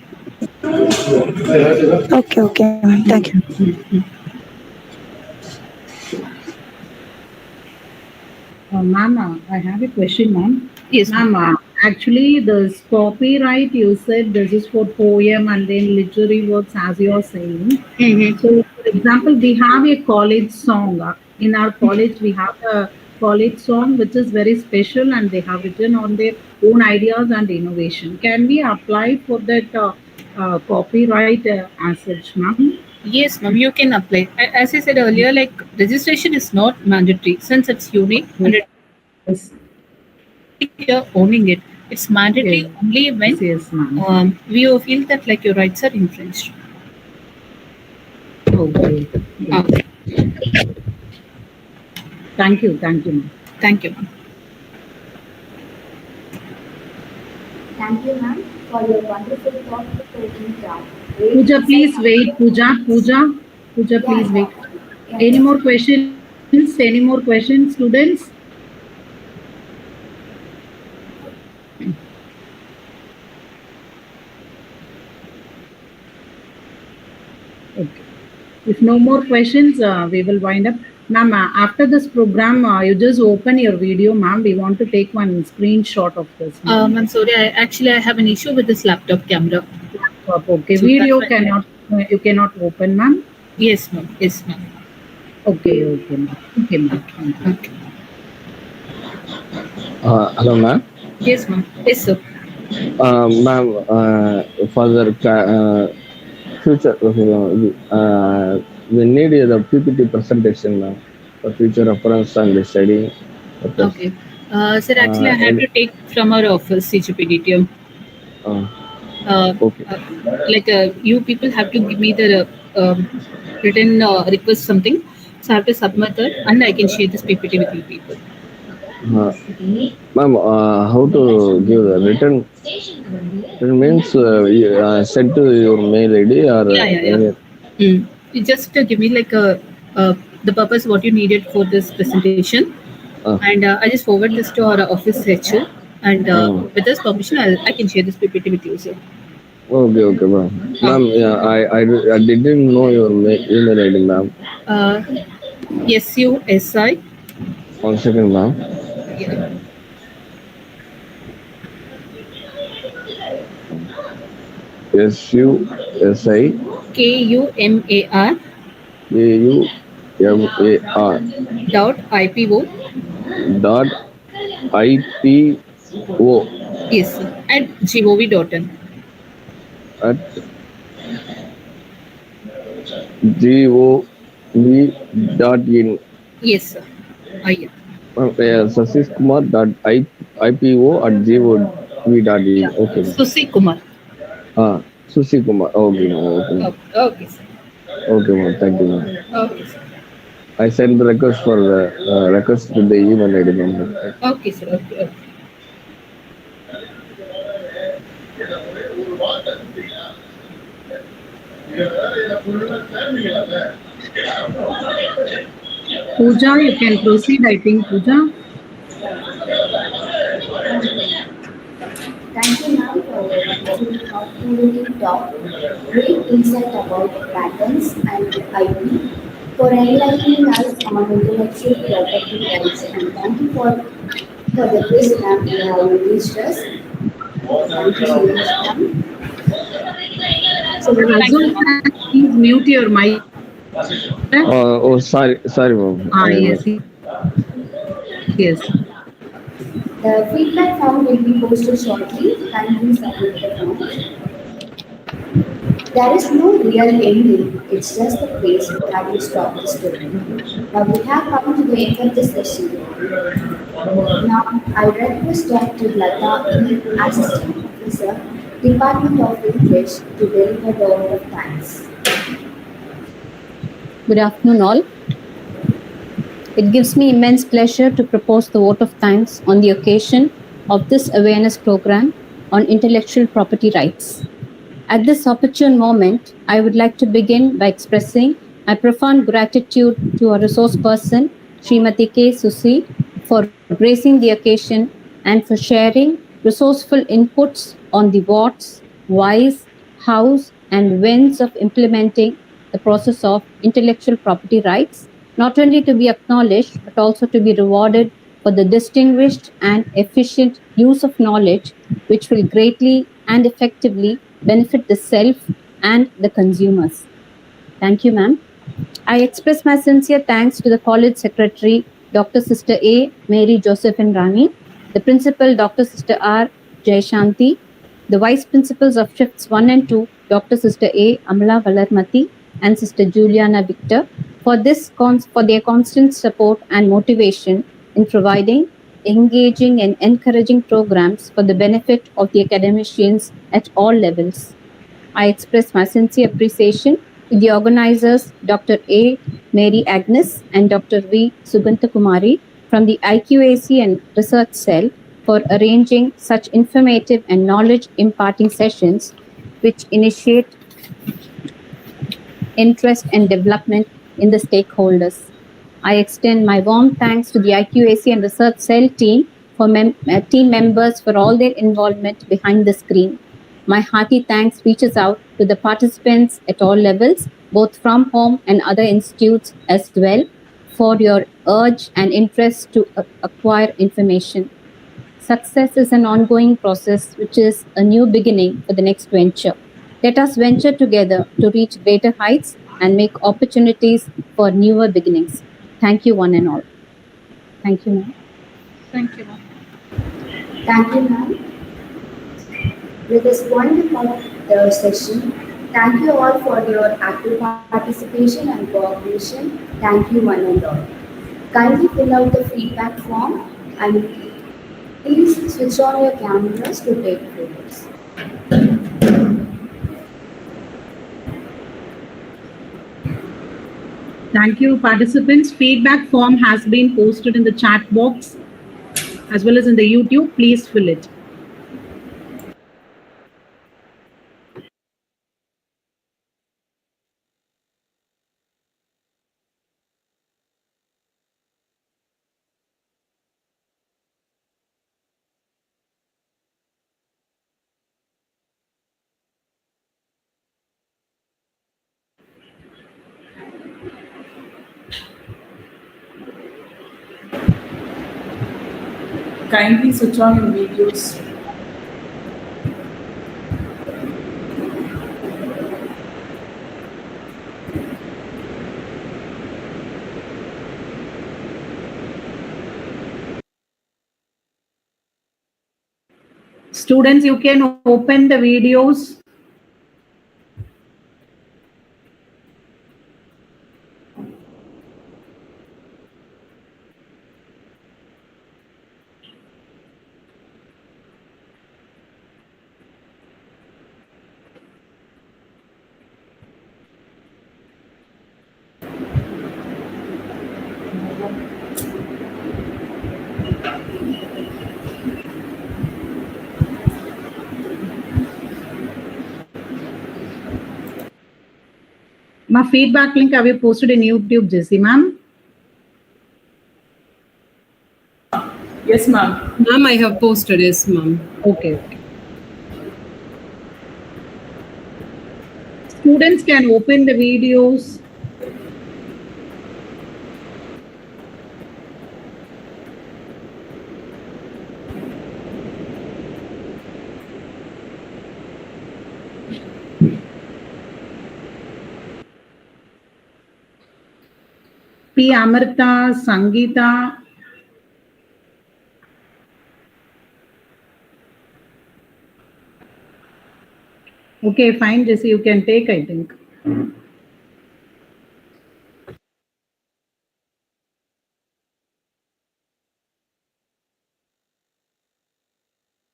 Okay, okay, ma'am. Thank you. Ma'am, I have a question, ma'am. Yes, Ma'am, actually, this copyright, you said this is for poem and then literary works, as you are saying. So, for example, we have a college song. In our college, we have a college song which is very special and they have written on their own ideas and innovation. Can we apply for that copyright as such, ma'am? Yes, ma'am, you can apply. As I said earlier, like registration is not mandatory since it's unique and you're owning it. It's mandatory only when Yes, ma'am. we feel that like your rights are infringed. Okay. Thank you, ma'am. Thank you, ma'am. Thank you, ma'am, for your wonderful thought-provoking talk. Pooja, please wait. Pooja, please wait. Any more questions? Any more questions, students? Okay. If no more questions, we will wind up. Ma'am, after this program, you just open your video, ma'am. We want to take one screenshot of this. I'm sorry. I have an issue with this laptop camera. Okay, So video that's why- you cannot open, ma'am. Yes, ma'am. Yes, ma'am. Okay, ma'am. Okay, ma'am. Okay. Hello, ma'am. Yes, ma'am. Yes, sir. Ma'am, for the future, we need the PPT presentation, ma'am, for future reference and study. Okay. Sir, actually, I have to take from our office, CGPDTM. Okay. You people have to give me the written request something. So I have to submit that and I can share this PPT with you people. Ma'am, how to give the written? It means send to your mail ID or Yeah. You just give me like the purpose what you needed for this presentation, and I just forward this to our office HR, and with this permission, I can share this PPT with you, sir. Okay, ma'am. Ma'am, yeah, I didn't know your email ID, ma'am. Uh, SUSI. One second, ma'am. Yeah. SUSI KUMAR AUMAR dot IPO. dot IPO Yes, sir. At gov.in. at gov dot in. Yes, sir. Yeah. Sasish Kumar dot IPO at gov dot in. Yeah. Okay, ma'am. Susi Kumar. Sushi Kumar. Okay, ma'am. Okay, ma'am. Okay, sir. Okay, ma'am. Thank you, ma'am. Okay, sir. I sent the request for the request to the email ID, ma'am. Okay, sir. Okay. Pooja, you can proceed, I think, Pooja. Thank you, ma'am, for your wonderful thought-provoking talk. Great insight about patterns and IP, for enlightening us on intellectual property rights, and thank you for the quiz, ma'am, you have engaged us. Thank you so much, ma'am. So, Thank you, Razul, ma'am. please mute your mic. Sorry, ma'am. Yes, yes. the feedback form will be posted shortly. Kindly submit the form. There is no real ending, it's just the place where we stop the story. Now we have come to the end of the session. Now I request Dr. Lata E, Assistant Professor, Department of English, to deliver the word of thanks. Good afternoon, all. It gives me immense pleasure to propose the vote of thanks on the occasion of this awareness program on intellectual property rights. At this opportune moment, I would like to begin by expressing my profound gratitude to our resource person, Srimati K. Susi, for gracing the occasion and for sharing resourceful inputs on the whats, whys, hows, and whens of implementing the process of intellectual property rights, not only to be acknowledged but also to be rewarded for the distinguished and efficient use of knowledge, which will greatly and effectively benefit the self and the consumers. Thank you, ma'am. I express my sincere thanks to the college secretary, Dr. Sister A. Mary Josephine Rani, the principal, Dr. Sister R. Jayashanti, the vice principals of shifts 1 and 2, Dr. Sister A. Amala Valarmati, and Sister Juliana Victor, for their constant support and motivation in providing engaging and encouraging programs for the benefit of the academicians at all levels. I express my sincere appreciation to the organizers, Dr. A. Mary Agnes and Dr. V. Suganta Kumari from the IQAC and Research Cell for arranging such informative and knowledge imparting sessions which initiate interest and development in the stakeholders. I extend my warm thanks to the IQAC and Research Cell team for team members for all their involvement behind the screen. My hearty thanks reaches out to the participants at all levels, both from home and other institutes as well, for your urge and interest to acquire information. Success is an ongoing process, which is a new beginning for the next venture. Let us venture together to reach greater heights and make opportunities for newer beginnings. Thank you, one and all. Thank you, ma'am. Thank you, ma'am. Thank you, ma'am. With this winding up the session, thank you all for your active participation and cooperation. Thank you, one and all. Kindly fill out the feedback form and please switch on your cameras to take photos. Thank you, participants. Feedback form has been posted in the chat box as well as in the YouTube. Please fill it. kindly switch on your videos. Students, you can open the videos. My feedback link have you posted in YouTube, Jessie ma'am? Yes, ma'am. Ma'am, I have posted, yes, ma'am. Okay. Students can open the videos. P. Amrita, Sangeeta. Okay, fine, Jessie, you can take, I think.